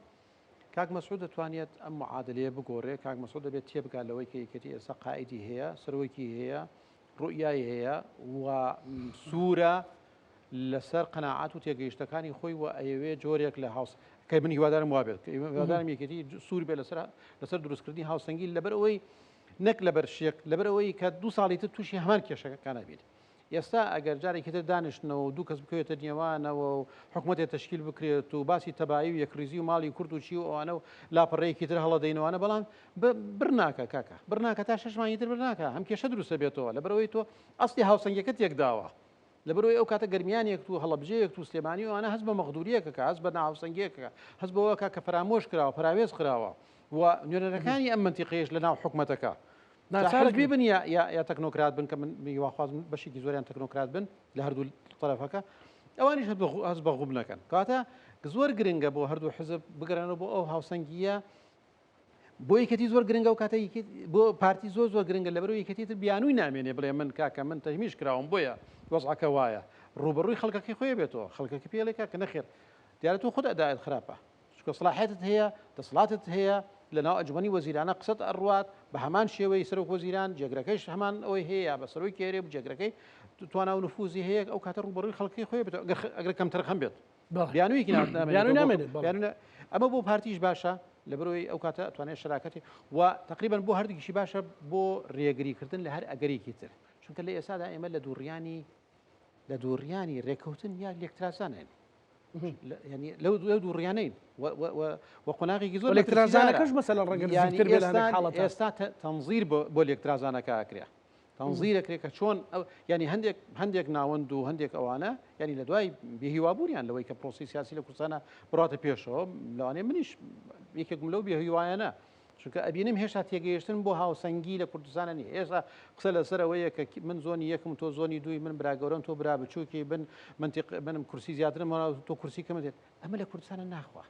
کاک مەسعود دەتوانێت ئەم معادلەیە بگۆڕێ کاک مەسعود دەبێت تێبگات لەوەی کە یەکێتی ئێستا قائیدی هەیە سەرۆکی هەیە ڕوئیای هەیە و سوورە لەسەر قەناعات و تێگەیشتەکانی خۆی و ئەوێ جۆرێک لە هاوس کە من هیوادارم وابێت هیوادارم یەکێتی سوور بێ لەسەر دروستکردنی هاوسەنگی لەبەر ئەوەی نەک لەبەر شێک لەبەر ئەوەی کە 2 ساڵی تر تووشی هەمان کێشەکان نبێت ئێستا ئەگەر جارێکی تر دانیشتنەوە و دوو کەس بکەوێتە نێوانەوە و حکوومەتێک تەشکیل بکرێت و باسی تەبایی و یەکریزی و ماڵی کورد و چی و ئەوانە و لاپەڕەیەکی تر هەڵەدەینەوەوانە بەڵام برناکە کاکە برناکە تا 6 مانگی تر برناکە هەم کێشە دروستە بێتەوە لەبەرەوەی تۆ ئەسڵی هاوسەنگەکە تێکداوە لەبەرەوەی ئەو کاتە گەرمیانێک و هەڵەبجەیەک و سلێمانی و ئەوانە هەست بە مەغدوریەکە هەست بە ناوسەنگێکە هەست بەوە کە فرامۆش کراوە پراوێز کراوە و نوێنەرەکانی ئەم منتیقەیەش لە ناو حکوومەتەکە حزبی بن یا تەکنۆکرات بن کە من میواخوازم بەشێکی زۆریان تەکنۆکرات بن لە هەردوو طرفەکە ئەوانیش هەست بە غوب نەکەن کاتە زۆر گرنگە بۆ هەردوو حزب بگەڕێنەوە بۆ ئەو هاوسەنگیە بۆ یەکەتی زۆر گرنگە و کاتە بۆ پارتی زۆر گرنگە لەبەرەوەی یەکەتی تر بیانووی نامێنێ بڵێ من کاکە من تەهمیش کراوم بۆیە وەزعەکە وایە ڕوبەڕووی خەڵکەکەی خۆی بێتەوە خەڵکەکە پێڵێکە کە نەخێر دیارە تۆ خۆت ئەدایەت خراپە چکە سلاحێتت هەیە دەسڵاتت هەیە لەناو ئەنجومەنی وەزیرانە قسەت ئەڕوات بە هەمان شێوەی سەرۆک وەزیران جێگرەکەیش هەمان ئەوەی هەیە بە سەرۆی کێرێ جێگرەکەی توانە و نفوزی هەیە ئەو کاتە ڕوبەڕووی خەڵکی خۆی بێت ئەگەر کەم تەرخەم بێت بیانوویەکی نامێنێت ئەمە بۆ پارتیش باشە لە بەرەوەی ئەو کاتە توانێت شراکەتی و تقریبان بۆ هەردووکیشی باشە بۆ ڕێگریکردن لە هەر ئەگەرێکی تر چونکە لە ئێستادا ئێمە لە دووڕیانی ڕێکەوتن یا لێکترازانین ینی لەو دووڕیانەین و قۆناغێکی زۆر لێکترازانەکەش مەسەلەن ڕەنگە ئێستا تەنزیر بۆ لێکترازانەکە ئەکرێ تەنزیرەکرێت کە چۆن ینی هەندێک ناوەند و هەندێک ئەوانە ینی لە دوای بێهیوابووریان لەوەی کە پرۆسی سیاسی لە کوردستانە بڕاتە پێشەوە لەوانێ منیش یەکێکم لەو بێهیوایانە چونکە ئەبینم هێشتا تێگەیشتن بۆ هاوسەنگی لە کوردستانە نیە ئێستا قسە لەسەرەوەیە کە من زۆنی یەکم تۆ زۆنی دوی من براگەورم تۆ برا بچووکی منم کورسی زیاترم تۆ کورسی کەمە دێت ئەمە لە کوردستانە ناخوا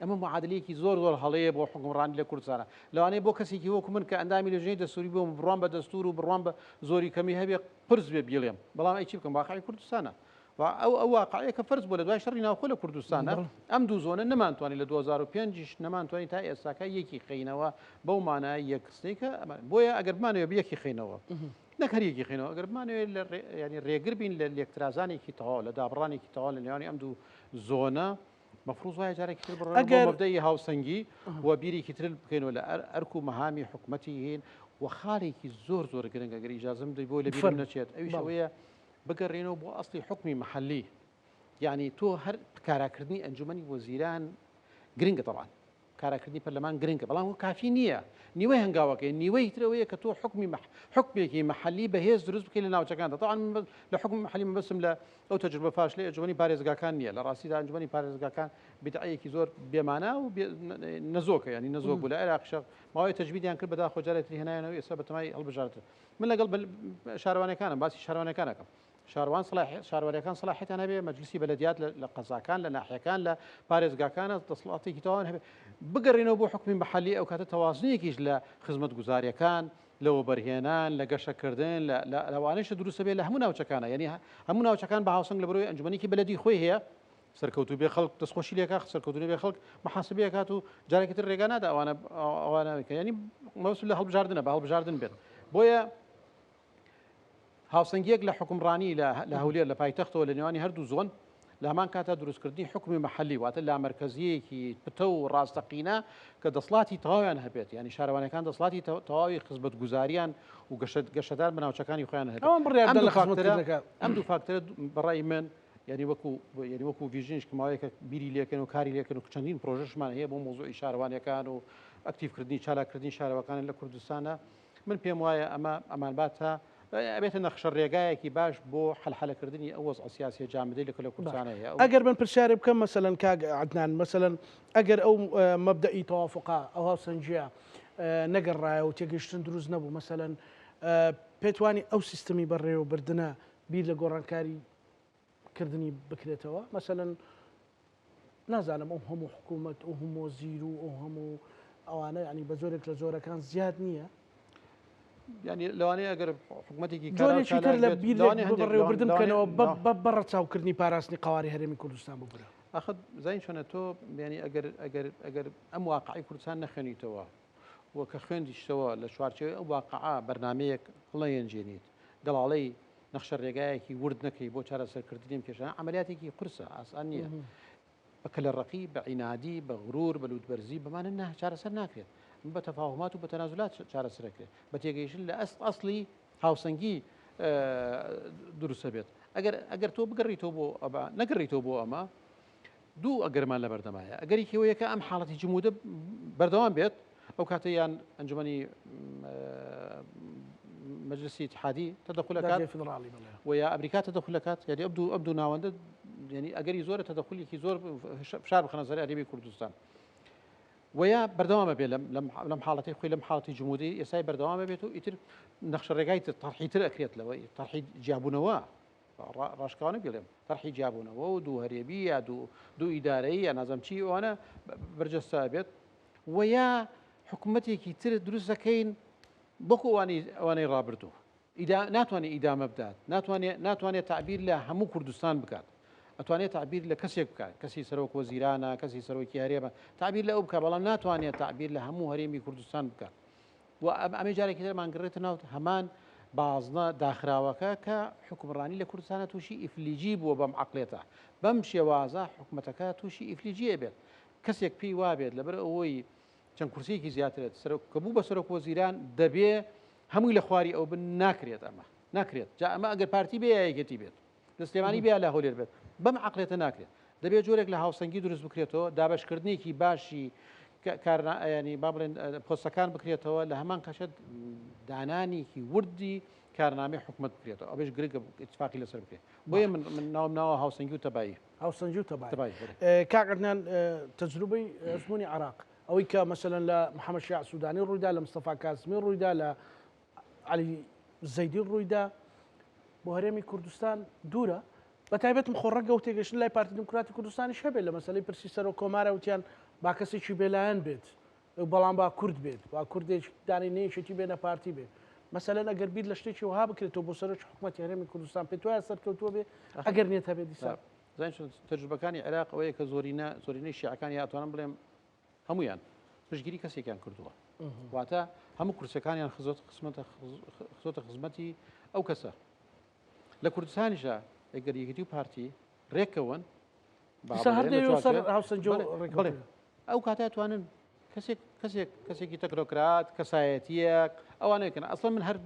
ئەمە معادلەیەکی زۆر هەڵەیە بۆ حکومڕانی لە کوردستانە لەوانەیە بۆ کەسێکی وەکو من کە ئەندامی لەژنەی دەستوری بۆم بڕوان بە دەستور و بڕوان بە زۆری کەمی هەبێ پرس بێ بیڵێم بەڵام ئەی چی بکەم واقعی کوردستانە ئەو واقعەیە کە فەرز بۆ لە دوای شەڕی ناوخۆ لە کوردستانە ئەم دوو زۆنە نەمانتوانی لە 2005 نەمانتوانی تا ئێستاکە یەکی خینەوە بەو مانای یەک قسەیکە بۆیە ئەگەر بمانەوە بەیەکی خینەوە نەک هەریەکی خینەوە ئەگەر بمانەوێت ینی ڕێگر بین لە لێکترازانێکی تەواو لە دابڕانێکی تەواو لە نێوانی ئەم دوو زۆنە مەفروض وایە جارێکی تر بڕۆن بۆ مەبدەی هاوسەنگی و بیرێکی تر بکەینەوە لە ئەرک و مەهامی حکومەتی هین و خاڵێکی زۆر گرنگە گەری ئیجازەم دەی بۆ لە بیر نەچێت ئەویش ئەوەیە بگەڕێنەوە بۆ ئەسڵی حکمی محلی یعنی تۆ هەر کاراکردنی ئەنجومەنی وەزیران گرنگە طبعا کاراکردنی پەرلەمان گرنگە بەڵام ئەو کافی نییە نیوەی هەنگاوەکەی نیوەی ترەوەیە کە تۆ حکمێکی محلی بەهێز دروست بکەیت لە ناوچەکاندا طبعا لە حکم محلی مەبەستم لە ئەو تەجروبە فاشلەی ئەنجومەنی پارێزگاکان نییە لە ڕاستیدا ئەنجومەنی پارێزگاکان بدعەیەکی زۆر بێمانە و نەزۆکە ینی نەزۆک بوو لە عێراقیش ماوەی تەجویدیان کرد بەداخۆ جارێکی هێنایەنەوە ئێستا بەتەمای هەڵبژاردن من لەگەڵ شارەوانەکانم باسی شارەوانەکانەکەم شارەوانەکان سەلاحیەتیان هەبێ مەجلیسی بەلەدیات لە قەزاکان لە ناحیەکان لە پارێزگاکانە دەسەڵاتێکی تەواوان هەبێ بگەڕێنەوە بۆ حکمی محلی ئەو کاتە تەوازنەیەکیش لە خزمەت گوزاریەکان لەوە بەرهێنان لە گەشەکردن لەوانەیەش دروستە بێت لە هەموو ناوچەکانە یعنی هەموو ناوچەکان بە هاوسەنگ لە بەرەوەی ئەنجومەنێکی بەلەدی خۆی هەیە سەرکەوتو بێ خەڵک دەستخۆشی لێکا سەرکەوتنی بێ خەڵک محاسبەیە کات و جارێکی تر ڕێگا نادا ئەوانە ینی مەوسول لە هەڵبژاردنە بە هەڵبژاردن بێت بۆیە هاوسەنگیەک لە حکومڕانی لە هەولێر لە پایتەختەوە لە نێوانی هەردوو زۆن لە هەمان کاتە دروستکردنی حکمی محلی واتە لا مرکزیەکی پتە و ڕاستەقینە کە دەسڵاتی تەواویان هەبێت ینی شارەوانەکان دەسڵاتی تەواوی خزمەت گوزاریان و گەشەدار بەناوچەکانی خۆیان هەبێت ئەم دوو فاکتەرە بەڕای من ینی وەکو ڤیژنیش کەماوەیەکە بیری لێکن و کاری لێکن و چەندین پرۆژەشمان هەیە بۆ مۆزوعی شارەوانەکان و ئەکتیڤکردنی چالاکردنی شارەوەکان لە کوردستانە من پێم وایە ئەمان باتە ئەبێتە نەخشە ڕێگایەکی باش بۆ حلحەلەکردنی ئەو وەزع سیاسی جامدەی لە کوردستانە هەیە ئەگەر من پرسیارێ بکەم مەسەلەن کاک عەدنان مەسەلەن ئەگەر ئەو مەبدەئی تەوافقا ئەو هاوسەنگیە نەگەڕایە و تێگەیشتن دروست نەبوو مەسەلەن پێتوانی ئەو سیستەمی بەڕێوەبردنە بیر لە گۆڕانکاری کردنی بکرێتەوە مەسەلەن نازانم ئەو هەموو حکوومەت ئەو هەموو وەزیر و ئەو هەموو ئەوانە ینی بە زۆرێک لە زۆرەکان زیاد نییە ینی لەوانەیە ئەگەر حکوومەتێکی جۆرێکی تر لە بیر بەڕێوەبردن بکەنەوە بەڕەچاوکردنی پاراستنی قواری هەرێمی کوردستان ببرە ئەخت زین چۆنە تۆ ینی ئەگەر ئەم واقعی کوردستان نەخوێنیتەوە وە کە خوێندیشتەوە لە چوارچێوەی ئەو واقعا بەرنمەیەک هەڵەیەنجێنیت گەڵاڵەی نەخشە ڕێگایەکی ورد نەکەی بۆ چارەسەرکردنی کێشانە عملیاتێکی قورسە ئاسان نییە بە کەلەڕەقی بە عینادی بە غرور بە لوودبەرزی بمانە چارەسەر ناکرێت بە تەفاهمات و بە تەنازلات چارەسەرەکرێت بە تێگەیشتن لە ئەسڵی هاوسەنگی دروستە بێت ئەگەر تۆ بگەڕیتەوە بۆ نەگەڕیتەوە بۆ ئەمە دوو ئەگەرمان لە بەردەمایە ئەگەری کێوەیەکە ئەم حاڵەتی جمودە بەردەوام بێت ئەو کاتە یان ئەنجومەنی مجلسی اتحادی تدخلات ويا أمريكا تدخلات يعني أبدو ناوند يعني أجري زور تدخلي زور شعب خنازير عربي كردستان ويا بردوام بي لم حالتي خوي لم حالتي جمودي يساي بردوام بيتو يتر نقش الرقاية طرحي تر أكريت لو طرحي جابونوا راشكاني بيلم طرحي جابونوا ودو هريبية دو إدارية نظام شيء وأنا برجس ثابت ويا حكومتي كي تر دروس كين بۆکو ئەوانەی ڕابردوو ناتوانێت ئیدامە بدات ناتوانێت تعبیر لە هەموو کوردستان بکات ئەتوانێت تعبیر لە کەسێک بکات کەسی سەرۆک وەزیرانە کەسی سەرۆکی هەرێمە تعبیر لە ئەو بکە بەڵام ناتوانێت تعبیر لە هەموو هەرێمی کوردستان بکات و ئەمە جارێکی ترمان گڕێتە ناوت هەمان بازنە داخراوەکە کە حکومڕانی لە کوردستانە تووشی ئیفلیجی بووە بەم عقلێتە بەم شێوازە حکوومەتەکە تووشی ئیفلیجیە بێت کەسێک پێی وابێت لەبەر ئەوەی چەند کورسێکی زیاترێت کە بوو بە سەرۆک وەزیران دەبێ هەمووی لە خواری ئەو بن ناکرێت ئەمە ناکرێت جا ئەمە ئەگەر پارتی بێ یەکێتی بێت لە سلێمانی بێ لە هەولێر بێت بەم عقلێتە ناکرێت دەبێت جۆرێک لە هاوسەنگی دروست بکرێتەوە دابشکردنێکی باشی ینی با بڵێن پۆستەکان بکرێتەوە لە هەمان کەشت دانانێکی وردی کارنامەی حکومت بکرێتەوە ئەوەش گرگە اتفاقی لەسەر بکرێت بۆیە من ناوم ناوە هاوسەنگی و تەبایی هاوسەنگی و تەبایی کاکردان تەجروبەی ئەزمموی عراق ئەوەی کە مەسەلەن لە محەممەد شیع سوودانی ڕوویدا لە مستەفا کاسمی ڕوویدا لە علی زەیدی ڕوویدا بۆ هەرێمی کوردستان دوورە بە تایبەتم خۆڕەگە و تێگەشتن لای پارتی دموکراتی کوردستانی شەبێت لە مەسەلەی پرسی سەر و کۆمارە وتیان با کەسێکی بێلایەن بێت بەڵام با کورد بێت با کوردێک دانینەیەکی بێنە پارتی بێت مەسەلەن ئەگەر بیت لە شتێکی وها بکرێتەوە بۆ سەرۆکی حکوومەتی هەرێمی کوردستان پێت وایە سەرکەوتووە بێ ئەگەر نێت هەبێت دیسان زانین تەجروبەکانی عێراق ئەوەیە کە زۆرینەی شیعەکان یا ئەتوانم بڵێم هەمویان پشتگیری کەسێکیان کردووە واتە هەموو کورسەکانیان خزۆتە خزمەتی ئەو کەسە لە کوردستانیشە ئەگەر یەکێتی و پارتی ڕێکەوەن ئەو کاتە توانن کەسێکی تەکنۆکرات کەسایەتیەک ئەوانەیەکەن ئەسڵ من هەر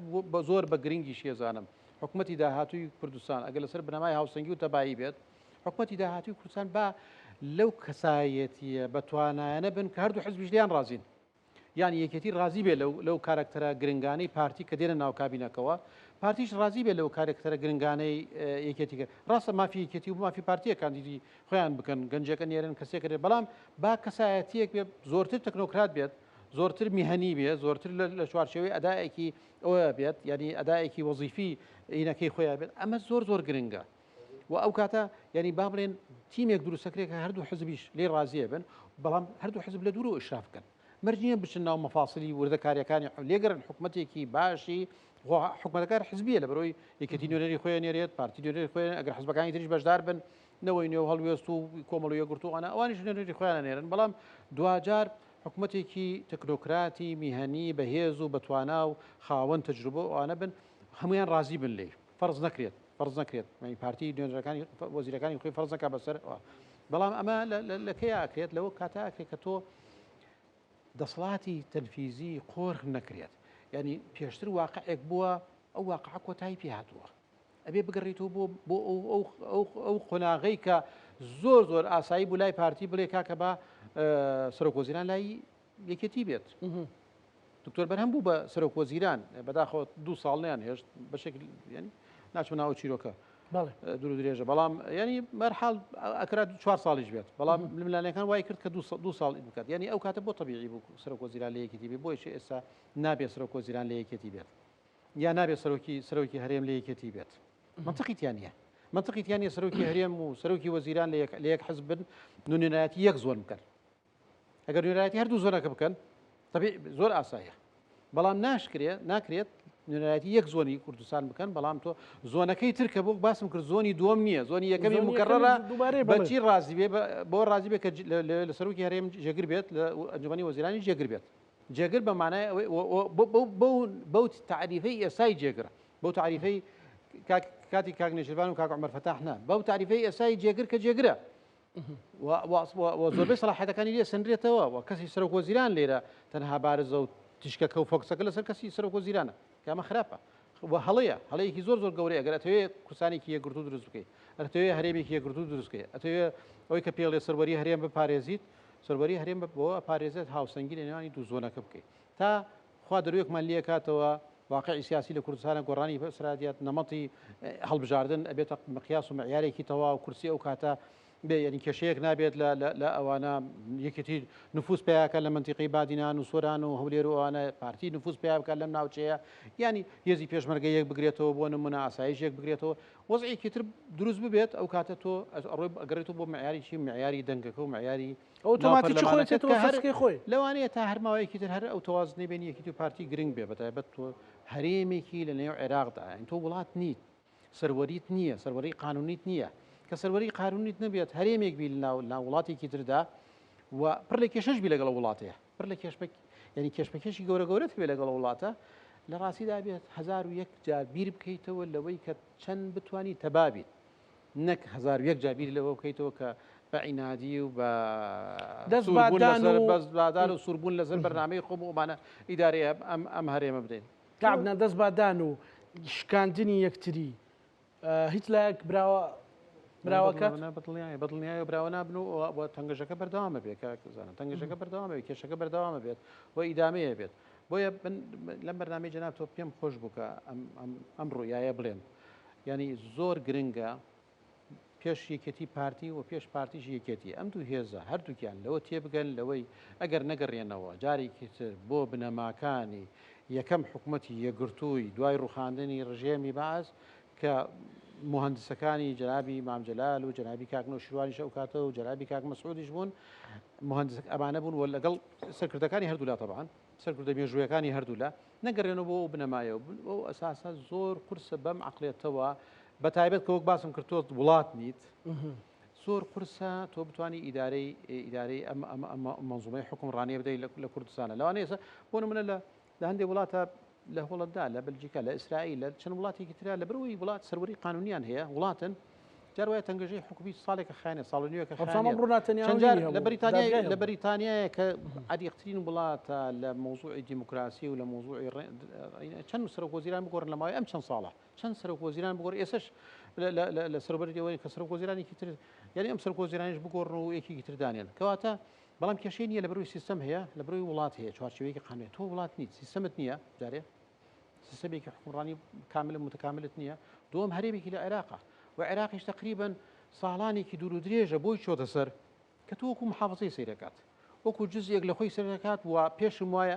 زۆر بە گرنگی شێزانم حکوومەتی داهاتووی کوردستان ئەگەر لەسەر بنەمای هاوسەنگی و تەبایی بێت حکوومەتی داهاتووی کوردستان با لەو کەسایەتیە بە توانایانە بن کە هەردوو حزبیش لیان ڕازین یانی یەکێتی ڕازی بێ لەو کارکتەرە گرنگانەی پارتی کە دێنە ناو کابینەکەەوە پارتیش ڕازی بێ لەو کارکتەرە گرنگانەی یەکێتیکە ڕاستە مافی یەکێتی و مافی پارتیە کاندیدی خۆیان بکەن گەنجەکە نێرن کەسێکرێت بەڵام با کەسایەتیەک بێ زۆرتر تەکنۆکرات بێت زۆرتر میهەنی بێت زۆرتر لە چوارچێوەی ئەدایەکی ئەوە بێت ینی ئەدایەکی وەزیفی عینەکەی خۆیان بێت ئەمە زۆر گرنگە و ئەو کاتە ینی با بڵێن تیمێک دروستەکرێت کە هەردوو حزبیش لێ ڕازیە بن بەڵام هەردوو حزب لە دوور و ئشراف بکەن مەرجە بچن ناو مەفاصلی وردەکاریەکانی لێگەرن حکوومەتێکی باشی حکوومەتەکار حزبیە لە بەرۆی یەکەتی نوێنەری خۆیان نێرێت پارتی نوێنەری خۆیان ئەگەر حزبەکانی تریش بەشدار بن نەوەی نوێ هەڵوێست و کۆمەڵ و یەگورتوانە ئەوانیش نوێنەری خۆیان نێرن بەڵام دوجار حکوومەتێکی تەکنۆکراتی میهەنی بەهێز و بەتوانا و خاوەن تەجروبە ئەوانە بن هەمویان ڕازی بن لێ فەرز نەکرێت پارتی نوێنەرەکانی وەزیرەکانی خۆی فەرز نەکا بەسەر بەڵام ئەمە لەکەی ئاکرێت لەوە کاتە ئاکرێت کە تۆ دەسەڵاتی تەنفیزی قۆڕ نەکرێت ینی پێشتر واقعێک بووە ئەو واقع کۆتایی پێ هاتووە ئەبێ بگەڕێتەوە بۆ ئەو قۆناغەی کە زۆر ئاسایی بوو لای پارتی بڵێ کاکە بە سەرۆک وەزیران لای یەکێتی بێت دکتۆر بەرهەم بوو بە سەرۆک وەزیران بەداخۆ 2 ساڵ نیان هێشت بەشێک ینی ناچوە ناو چیرۆکە دوور درێژە بەڵام ینی مەرحاڵ ئەکرات 4 ساڵیش بێت بەڵام لەملانەکان وای کرد کە 2 ساڵ بکات ینی ئەو کاتە بۆ تەبیعی بوو سەرۆک وەزیران لە یەکێتی بێت بۆیش ئێستا نابێت سەرۆک وەزیران لە یەکێتی بێت یا نابێت سەرۆکی هەرێم لە یەکێتی بێت منطقیتیان نیە سەرۆکی هەرێم و سەرۆکی وەزیران لە یەک حزب بن نوێنەرایەتی یەک زۆن بکەن ئەگەر نوێنەرایەتی هەردوو زۆنەکە بکەن زۆر ئاساییە بەڵام ناکرێت نوێنەرایەتی یەک زۆنی کوردستان بکەن بەڵام تۆ زۆنەکەی ترکە بۆ باسم کرد زۆنی دووەم نییە زۆنی یەکەمی مکەڕەرە بەچی ڕازی بێ بۆ ڕازی بێ کە لە سەرۆکی هەرێم جێگر بێت لە ئەنجومەنی وەزیرانی جێگر بێت جێگر بە مانای بەو تعریفەی ئێسای جێگرە بەو تعریفەی کاتی کاک نێشیروان و کاک عومەر فەتاح نا بەو تعریفەی ئێسای جێگر کە جێگرە زۆربەی سەلاحیەتەکانی لێ سنرێتەوە و کەسی سەرۆک وەزیران لێرە تەنها بارزە و تشکەکە و فۆکسەکە لەسەر کەسی سەرۆک وەزیرانە کامە خراپە هەڵەیەکی زۆر گەورەیە ئەگەر ئەتەوێت کوردستانێکی یەکگرتوو دروست بکەیت ئەتەوێت هەرێمێکی یەکگرتوو دروست بکەیت ئەتەوێت ئەوەی کە پێڵێ سەروەری هەرێم بپارێزیت سەروەری هەرێم بۆ پارێزێت هاوسەنگی لە نێوانی دوو زۆنەکە بکەیت تا خوا دەرویەکمان لێ کاتەوە واقعی سیاسی لە کوردستانە گۆڕانی سرادیات نەمەتی هەڵبژاردن ئەبێتە مقیاس و معیارێکی تەواو کورسی ئەو کاتە بێ ینی کێشەیەک نابێت لە ئەوانە یەکێتی نفوس پیاکە لە منتیقی بادینان و سۆران و هەولێر و ئەوانە پارتی نفوس پیا بکات لەم ناوچەیە ینی هێزی پێشمەرگە یەک بگرێتەوە بۆ نمونە ئاسایشێک بگرێتەوە وەزعێکی تر دروست ببێت ئەو کاتە تۆ ڕۆی ئەگەڕێتەوە بۆ معیاریی معیاری دەنگەکە و معیاری خۆی لەوانەیە تا هەرماوەیەکی تر هەر ئەو تەوازنەی بین یەکێتی و پارتی گرنگ بێ بەتایبەت تۆ هەرێمێکی لە نێو عێراقدا تو وڵات نیت سەروەریت نییە سەروەری قانونیت نییە کە سەروەری قانونیت نەبێت هەرێمێک بی لە وڵاتێکی تردا و پڕ لە کێشەش بی لەگەڵ وڵاتەیە پڕ لە ینی کێشمەکێشی گەورە گەورەت بێ لەگەڵ وڵاتە لە ڕاستیدا بێت 1001 جار بیر بکەیتەوە لەوەی کە چەند بتانی تەبابیت نەک 1001 جار بیر لەوە بکەیتەوە کە بە عینادی و بە بەدان و سووربوون لەسەر بەرنامەی خۆم ومانە ئیدارەیە ئەم هەرێمە بدەین کابنە دەست بادان و شکاندنی یەکتری هیچ لایەک براوەکەت بەدڵنیایە براوە نابن و تەنگەشەکە بەردەوامە بێت کاکزانە تەنگەشەکە بەردەوامە بێت کێشەکە بەردەوامە بێت بۆ ئیدامەیە بێت بۆیە لەم بەرنامەی جەناب تۆ پێم خۆش بوو کە ئەم ڕوویایە بڵێن ینی زۆر گرنگە پێش یەکێتی پارتی و پێش پارتیش یەکێتی ئەم دوو هێزە هەردووکیان لەوە تێبگەن لەوەی ئەگەر نەگەڕێنەوە جارێکی تر بۆ بنەماکانی یەکەم حکوومەتی یەگرتووی دوای ڕوخاندنی ڕژێمی باز کە مهندسەکانی جنابی مامجلال و جنابی کاکنە و شیروانی شەوکاتەوە و جنابی کاک مەسعودیش بوون مهندس ئەمانە بوون و لەگەڵ سەرکردەکانی هەردوولا تەبعاً سەرکردە مێژوویەکانی هەردوولا نەگەڕێنەوە بۆ بنەمایەوە ئەو ئەساسە زۆر قورسە بەم عەقڵێتەوە بە تایبەت کە وەک باسم کرد تۆ وڵات نیت زۆر قورسە تۆ بتوانانی ئیدارەی ئەم مەنزومەی حکومڕانیە بدەیت لە کوردستانە لەوانەیە بۆ نمونە لە هەندێک وڵاتە لە هۆڵەتدا لە بلجیکا لە ئیسرائیل لە چەند وڵاتێکی ترا لە بەرەوەی وڵات سەروەری قانونیان هەیە وڵاتن جار وایە تەنگەژەی حکومی ساڵێکە خایەنە ساڵنیوەکە لە بەریتانیایە کە عادیقترین وڵاتە لە مۆزوعی دیموکراسی و لە مۆزوعی چەند سەرۆکوەزیران بگۆڕن لە ماوەی ئەم چەند ساڵە چەند سەرۆکوەزیران بگۆڕ ئێسش لە سەربەرەوەی کە سەرۆکوەزیرانێکی تر یعنی ئەم سەرۆکوەزیرانیش بگۆڕن و یەکێکی تر دانێن کەواتە بەڵام کێشەی نییە لە بەروی سیستەم هەیە لە بەروی وڵات هەیە چوارچێوەیەکی قانونی تۆ وڵات نیت سیستەمت نییە جارێ سیستەمێکی حکومڕانی کامل متکاملت نییە دووەم هەرێمێکی لە عێراقە و عێراقیش تقریبا ساڵانێکی دوور و درێژە بۆی چۆتە سەر کە تۆ وەکو محافظەی سەیرەکات وەکو جزێک لە خۆی سەرەکات و پێشم وایە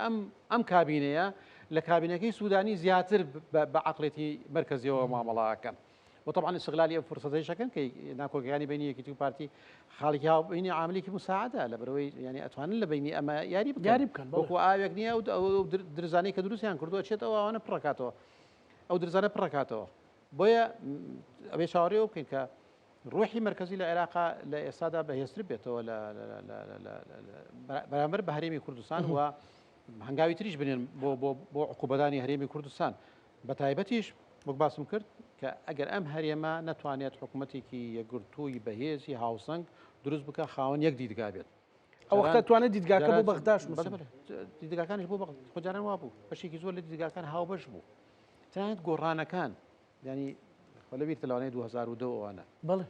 ئەم کابینەیە لە کابینەکەی سوودانی زیاتر بە عەقڵێتی مرکزیەوە مامەڵاکەن وطبعا استغلال ئەم فرصەتەی شەکەن کە ناکۆکیانی بینی یەکێتی و پارتی خاڵێکی هاوبینی عاملێکی مساعدە لە بەرەوەی ینی ئەتوانن لە بینی ئەمە یاری بکەن وەکو ئاوێک نییە و درزانەی کە دروستیان کردووە چێتەوە ئەوانە پڕەکاتەوە ئەو درزانە پڕەکاتەوە بۆیە ئەبێ چاوەڕێەوە بکەین کە ڕۆحی مرکزی لە عێراقا لە ئێستادا بەهێزتر بێتەوە بەرامبەر بە هەرێمی کوردستان و هەنگاوی تریش بنێن بۆ عقوبەدانی هەرێمی کوردستان بە تایبەتیش وەک باسم کرد کە ئەگەر ئەم هەرێمە نەتوانێت حکوومەتێکی یەکگرتووی بەهێزی هاوسەنگ دروست بکە خاوەن یەک دیدگا بێت ئەو وەختە توانێت دیدگاکە بۆ بەغداش دیدگاکانش بۆ خۆجاران وا بوو بەشێکی زۆر لە دیدگاکان هاوبەش بوو تەنانەت گۆڕانەکان ینی لەبییر تەلوانەی 2002 ئەوانە بەڵێ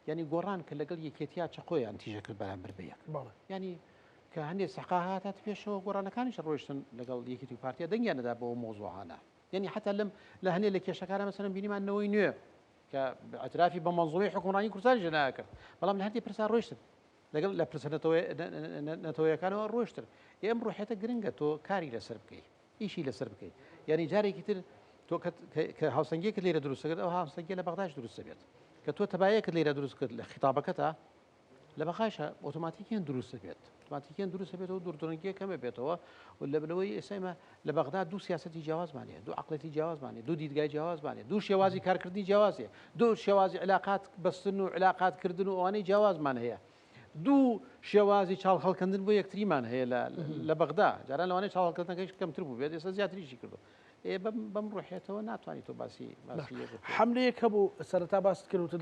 ینی گۆڕان کە لەگەڵ یەکێتیا چەقۆیان تیژە کرد بەرامبەر بە یەک ینی کە هەندێک سەقا هاتات پێشەوە گۆڕانەکانیش ڕۆیشتن لەگەڵ یەکێتی و پارتیا دەنگیان نەدا بۆ مۆزوعانە ینی حتا لە هەندێک لە کێشەکانە مەسەلەن بینیمانەوەی نوێ کە ئەترافی بە مەنزومەی حکومڕانی کوردستان ژناکرد بەڵام لە هەندێک پرسا ڕۆیشتن لەگەڵ لە پرسە نەتەوەیەکانەوە ڕۆیشتر ئێم ڕۆحێتە گرنگە تۆ کاری لەسەر بکەیت ئیشی لەسەر بکەیت ینی جارێکی تر تۆ کە هاوسەنگێکت لێرە دروستەکرد ئەو هاوسەنگێ لە بەغداش دروستە بێت کە تۆ تەبایەکت لێرە دروست کرد لە خیتابەکەتە لە بەخاشە ئۆتۆماتیکیان دروستە بێت ئۆتۆماتیکیان دروستە بێتەوە دووردڕنگی کەمە بێتەوە و لە بنەوەی ئێسایمە لە بەغدا دوو سیاسەتی جیاوازمانێ دوو عەقڵەتی جیاوازمانێ دوو دیدگای جیاوازمانێ دوو شێوازی کارکردنی جیاوازێ دوو شێوازی علاقات بەستن و علاقاتکردن و ئەوانەی جیاوازمان هەیە دوو شێوازی چاڵ خەڵکردن بۆ یەکتریمان هەیە لە بەغدا جاران لەوانەیە چاڵکردنەکەیش کەمتر بوو بێت ئێستا زیاتریشی کردو بەم ڕۆحێتەوە ناتوانانی تۆ باسی حملەیەک هەبوو سەرەتا باست کردوتت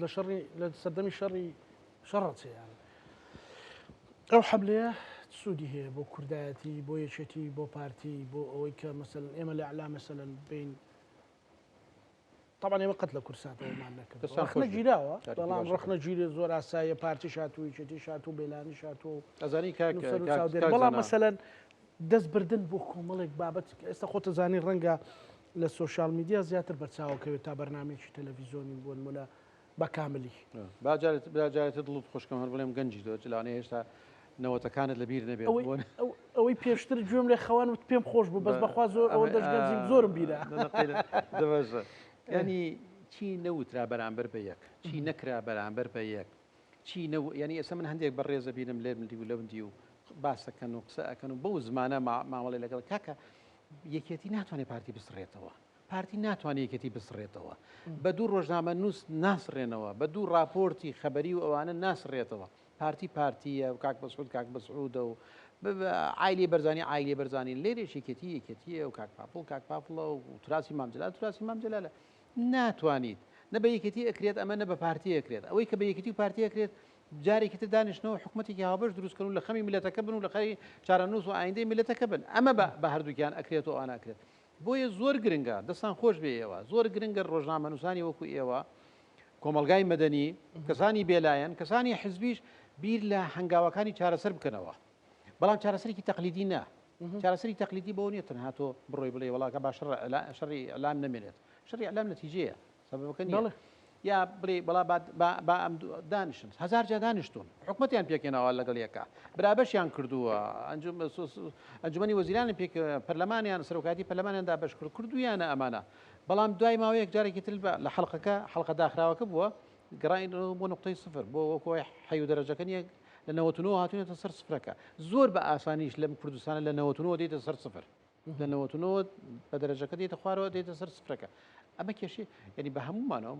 لە سەردەمی شەڕەچەیان ئەو حملەیە سوودی هەیە بۆ کوردایەتی بۆ یەکێتی بۆ پارتی بۆ ئەوەی کە مەسەلەن ئێمە لە علا مەسەلەن بین طبعا ئێمە قەت لە کورساتەوەمان نەکرد ڕخنە گیراوە بەڵام ڕخنە گیرە زۆر ئاساییە پارتی شاتوو یەکێتی شاتوو بێلانی شاتوو ئەزانی بەڵام مەسەلەن دەست بردن بۆ کۆمەڵێک بابەت ئێستا خۆتە زانی ڕەنگە لە سوۆشال میدیا زیاتر بەرچاوکەوێت تا بەرنامێکی تەلەڤیزۆنی بۆ نمونە بەکاملی باجارێت دڵت خۆشکەم هەر بڵێم گەنجی دۆ جلانەیە هێشتا نەوەتەکانت لەبیر نەبێت ئەوەی پێشتر گوێم لێ خەوان وت پێم خۆش بوو بەس بەخوا زۆر ئەوە دەستگەنجیم زۆرم بیرە ینی چی نەوترا بەرامبەر بە یەک چی نەکرا بەرامبەر بە یەک چی ینی ئێستا من هەندێک بەڕێزە بینم لێ مندی و لەوندی و باسەکەن و قسە ئەەکەن و بەو زمانە مامەڵی لەگەڵ کاکە یەکێتی ناتوانێت پارتی بسڕێتەوە پارتی ناتوانێت یەکێتی بسڕێتەوە بە دوو ڕۆژنامە نووس ناسڕێنەوە بە دوو راپۆرتی خەبەری و ئەوانە ناسڕێتەوە پارتیە و کاک بەسعود کاک بەسعودە و عایلی بەرزانی عایلی بەرزانی لێرێکێتی یەکێتیە و کاک پاپڵە و تراسی مامجلالە ناتوانیت نە بە یەکێتی ئەکرێت ئەمە نە بە پارتی ئەکرێت ئەوەی کە بە یەکێتی و پارتی ئەکرێت جارێکی تر دانیشتنەوە حکوومەتێکی هاوبەش دروستکردن و لە خەمی میلەتەکە بن و لە خەری چارەنووس و ئایندەی میلەتەکە بن ئەمە بە هەردووکیان ئەکرێت و ئەوان ئەکرێت بۆیە زۆر گرنگە دەستان خۆش بێ ئێوە زۆر گرنگە ڕۆژنامەنووسانی وەکو ئێوە کۆمەلگای مەدەنی کەسانی بێلایەن کەسانی حزبیش بیر لە هەنگاوەکانی چارەسەر بکەنەوە بەڵام چارەسەرێکی تەقلیدی نا چارەسەری تەقلیدی بۆ نیە تەنها تۆ بڕۆی بڵێ وڵاکە با شەڕی ئەلام نەمێنێت شەڕی ئەلام نەتیجەیە سەبەبەکە نیە یا بڵێ بەڵا با ئەم دانیشن هەزار جا دانیشتون حکوومەتیان پێکێنەوە لەگەڵ یەکە برابەشیان کردووە ئەنجومەنی وەزیرانی پێک پەرلەمانیان سەرۆکاتی پەرلەمانیان دابەش کردویانە ئەمانە بەڵام دوای ماوەیەک جارێکی تر لە حەڵقە داخراوەکە بووە گەڕین بۆ نقطەی سفر بۆ وەکۆی حەیو دەرەجەکە نیە لە 99 هاتوونێتە سەر سفرەکە زۆر بە ئاسانیش لەم کوردستانە لە 99 دێتە سەر سفر لە 99 بە دەرەجەکە دێتە خوارەوە دێتە سەر سفرەکە ئەمە کێشی ینی بە هەمومانەوە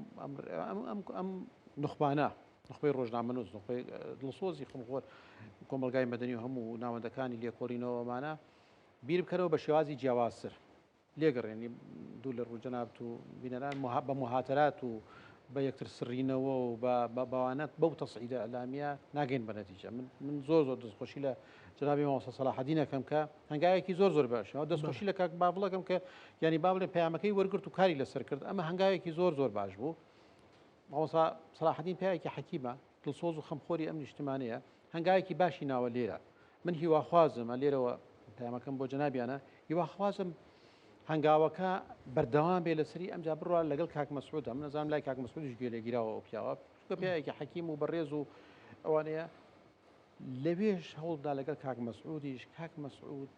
ئەم نخبانە نخبەی ڕۆژنامەنووس نخبەی دڵسۆزی خەڵخۆر کۆمەلگای مەدەنی و هەموو ناوەندەکانی لێکۆڵینەوەمانە بیر بکەرەوە بە شێوازی جیاوازتر لێگەڕێنی دوو لە ڕووجەنابت و بینەران بە مهاتەرات و بە یەکتر سڕینەوە و بەوانەت بەو تەسعیدە ئەلامیە ناگەین بە نەتیجە من زۆر دەستخۆشی لە جنابی مامۆستا سەلاحەدینەکەم کە هەنگاوێکی زۆر باش دەستخۆشی لە کاک بابڵەکەم کە ینی بابڵێ پەیامەکەی وەرگرت و کاری لەسەر کرد ئەمە هەنگاوێکی زۆر باش بوو مامۆستا سەلاحەدین پیاوێکی حەکیمە دڵسۆز و خەمخۆری ئەم نیشتمانەیە هەنگاوێکی باشی ناوە لێرە من هیواخوازم لێرەوە پەیامەکەم بۆ جەنابیانە هیواخوازم هەنگاوەکە بەردەوام بێ لەسەری ئەمجا بڕوا لەگەڵ کاک مەسعودە من نەزانم لای کاک مەسعودیش گوێلێگیراوە ئەو پیاوە پیاوێکی حەکیم و بەڕێز و ئەوانەیە لەوێش هەوڵدا لەگەڵ کاک مەسعودیش کاک مەسعود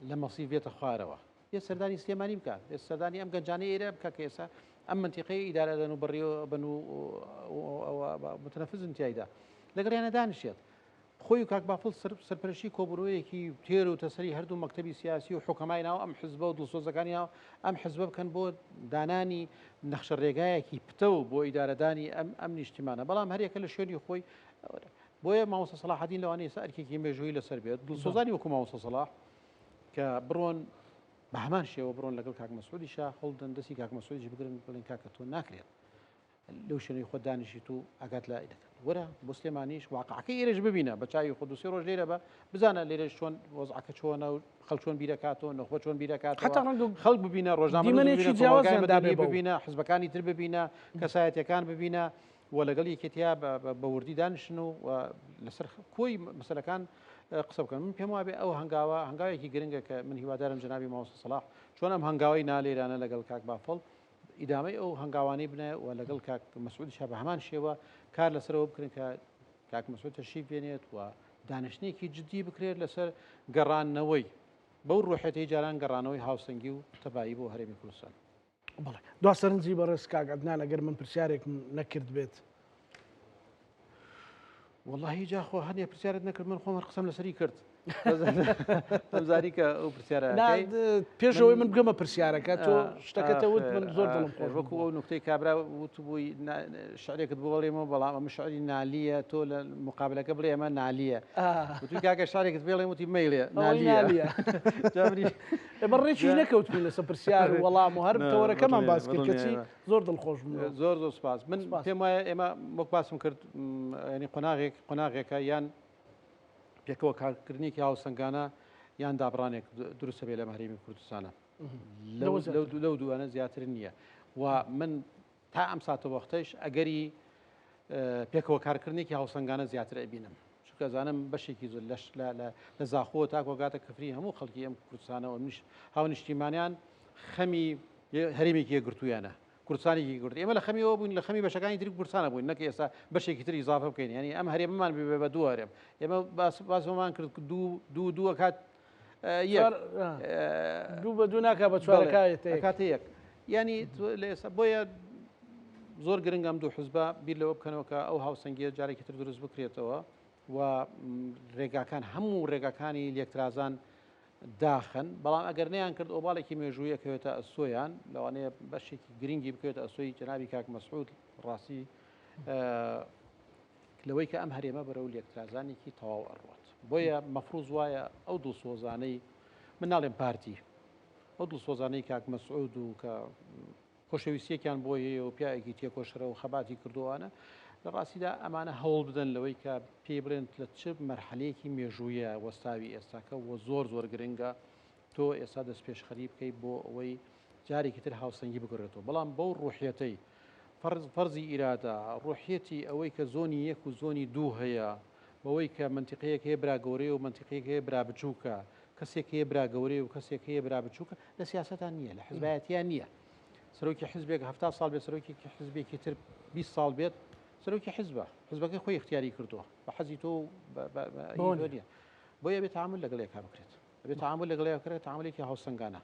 لە مەسیف بێتە خوارەوە یە سەردانی سلێمانی بکات یە سەردانی ئەم گەنجانەی ئێرە بکە کە ئێستا ئەم منتیقەی ئیدارەدەن و بڕێوە بن و متەنەفذن تایدا لەگەڵیانە دانیشێت خۆی و کاک بافڵ سەرپەرشتی کۆبوونەوەیەکی تێر و تەسەری هەردوو مەکتەبی سیاسی و حکەمای ناو ئەم حزبە و دڵسۆزەکانی ناو ئەم حزبە بکەن بۆ دانانی نەخشە ڕێگایەکی پتە و بۆ ئیدارەدانی ئەم نیشتیمانە بەڵام هەرێکە لە شوێنی خۆی بۆیە مامۆستا سەلاحەدین لەوانەیە ئەرکێکی مێژووی لەسەر بێت دڵسۆزانی وەکو مامۆستا سەلاح کە بڕۆن بە هەمان شێوە بڕۆن لەگەڵ کاک مەسعودیشا هەڵدەن دەستی کاک مەسعودیش بگرن بڵێن کاکە تۆ ناکرێت لەو شوێنەی خۆ دانیشیت و ئاگات لای دەکەن وەرە بۆ سلێمانیش واقعەکەی ئێرەش ببینە بە چاوی خۆ دووسێ ڕۆژ لێرە بە بزانە لێرەش چۆن وەزعەکە چۆنە و خەڵک چۆن بیرەکاتەوە نەخۆ چۆن بیرەکاتەوە خەڵک ببینە ڕۆژنامەی ببینە حزبەکانی تر ببینە کەسایەتیەکان ببینە و لەگەڵ یەکێتیا بە وردی دانیشن و لەسەر کۆی مەسەلەکان قسە بکەن من پێم وابێ ئەو هەنگاوێکی گرنگە کە من هیوادارم جنابی مامۆستا سەلاح چۆن ئەم هەنگاوەی نالێرانە لەگەڵ کاک بافڵ ئیدامەی ئەو هەنگاوانەی بنێ و لەگەڵ کاک مەسعودیشا بە هەمان شێوە کار لەسەرەوە بکرێن کە کاک مەسعود تەشریف بێنێت و دانیشتنێکی جدی بکرێت لەسەر گەڕانەوەی بەو ڕۆحێتی جاران گەڕانەوەی هاوسەنگی و تەبایی بۆ هەرێمی کوردستان بەڵێ دوا سەرنجی بەڕێز کاک عەدنان ئەگەر من پرسیارێک نەکرد بێت والله جا خۆ هەنێ پرسیارت نەکرد من خۆم قسەم لەسەری کرد زاریکە ئەو پرسیارە پێشەوەی من بگەمە پرسیارەکە تۆ شتەکەتە وت من زۆر دڵم خۆش وەکو ئەو نقطەی کابرا وت بووی شعرێکت بڵێمەوە بەڵام ئەمە شعری نالیە تۆ لە مقابلەکە بڵێ ئەمە نالیە وتوی کاکە شعرێکت بڵێم وتی مەیلێ نالیە ئێمە ڕێکی نەکەوتبووین لەسەر پرسیار و وەڵام و هەر تەوەرەکەمان باس کرد کەچی زۆر دڵخۆش زۆر سپاس من پێم وایە ئێمە وەک باسم کرد ینی قۆناغێکە یان پێکەوە کارکردنیکی هاوسەنگانە یان دابڕانێک دروستە بێ لە هەرێمی کوردستانە لەو دوانە زیاتر نییە و من تا ئەم ساتە وەختەش ئەگەری پێکەوە کارکردنێکی هاوسەنگانە زیاتر ئەبینم چونکە زانم بەشێکی زۆر لە زاخۆ تا کۆگاتە کفری هەموو خەڵکی ئەم کوردستانەوە هاو نیشتیمانیان خەمی هەرێمێکی یەکگرتوویانە کوردستانێکی گرت ئێمە لە خەمیەوە بووین لە خەمی بەشەکانی تری کوردستانە بووین نەکە ئێستا بەشێکی تری ئیزافە بکەین ینی ئەم هەرێمەمان بێ بە دوو هەرێم ئێمە باسمان کرد دوو کات دوو بە دوو ناکە بە کاتە یەک ینی لە ئێستا بۆیە زۆر گرنگم دوو حزبە بیر لەوە بکەنەوە کە ئەو هاوسەنگیە جارێکی تر دروست بکرێتەوە و ڕێگاکان هەموو ڕێگاکانی لێکترازان داخن بەڵام ئەگەر نیان کرد ئۆباڵێکی مێژوویەکەوێتە ئەسۆیان لەوانەیە بەشێکی گرنگی بکەوێت ئەسۆی جنابی کاک مەسعود ڕاستی لەوەی کە ئەم هەرێمە بەرەو لێکترازانێکی تەواو ئەڕوات بۆیە مەفروض وایە ئەو دڵسۆزانەی من ناڵێم پارتی ئەو دڵسۆزانەی کاک مەسعود و کە خۆشەویستیەکیان بۆ هەیە و پیاەکی تێکۆشرە و خەباتی کردووانە لە ڕاستیدا ئەمانە هەوڵ بدەن لەوەی کە پێ بڵێن لە چ مەرحەلەیەکی مێژوویە وەستاوی ئێستاکە و زۆر گرنگە تۆ ئێستا دەست پێشخەری بکەیت بۆ ئەوەی جارێکی تر هاوسەنگی بگرێتەوە بەڵام بەو ڕوحەتەی فەرزی ئیرادە ڕوحەتی ئەوەی کە زۆنی یەک و زۆنی دوو هەیە بەوەی کە منتیقەیەک هەیە برا گەورەی و منتیقەیەک هەیە برا بچووکە کەسێک هەیە برا گەورەی و کەسێک هەیە برا بچووکە لە سیاسەتان نییە لە حزبایەتیان نییە سەرۆکی حزبێک 70 ساڵ بێت سەرۆکی حزبێکی تر 20 ساڵ بێت سەرۆکی حزبەکەی خۆی اختیاری کردووە بە حەزی تۆ نیە بۆیە بێت تعامل لەگەڵێکا بکرێت بێت تعامل لەگەڵەیە بکرێت تعاملێکی هاوسەنگانە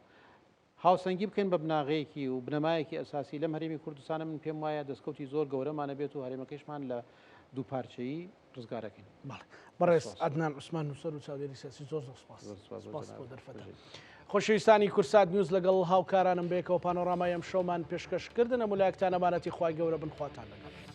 هاوسەنگی بکەین بە بناغەیەکی و بنەمایەکی ئەساسی لەم هەرێمی کوردستانە من پێم وایە دەستکەوتی زۆر گەورەمانە بێت و هەرێمەکەیشمان لە دوو پارچەیی ڕزگارەکەین بەڕێز عەدنان عوسمان نووسەر و چاودێری سیاسی زۆر سپاس بۆ دەرفەتە خۆشەویستانی کورسات نیوز لەگەڵ هاوکارانم بێکەوە پانۆڕامای ئەم شەومان پێشکەشکردن ئەمولایەکتان ئەمانەتی خوای گەورە بنخواتان لەگەڵ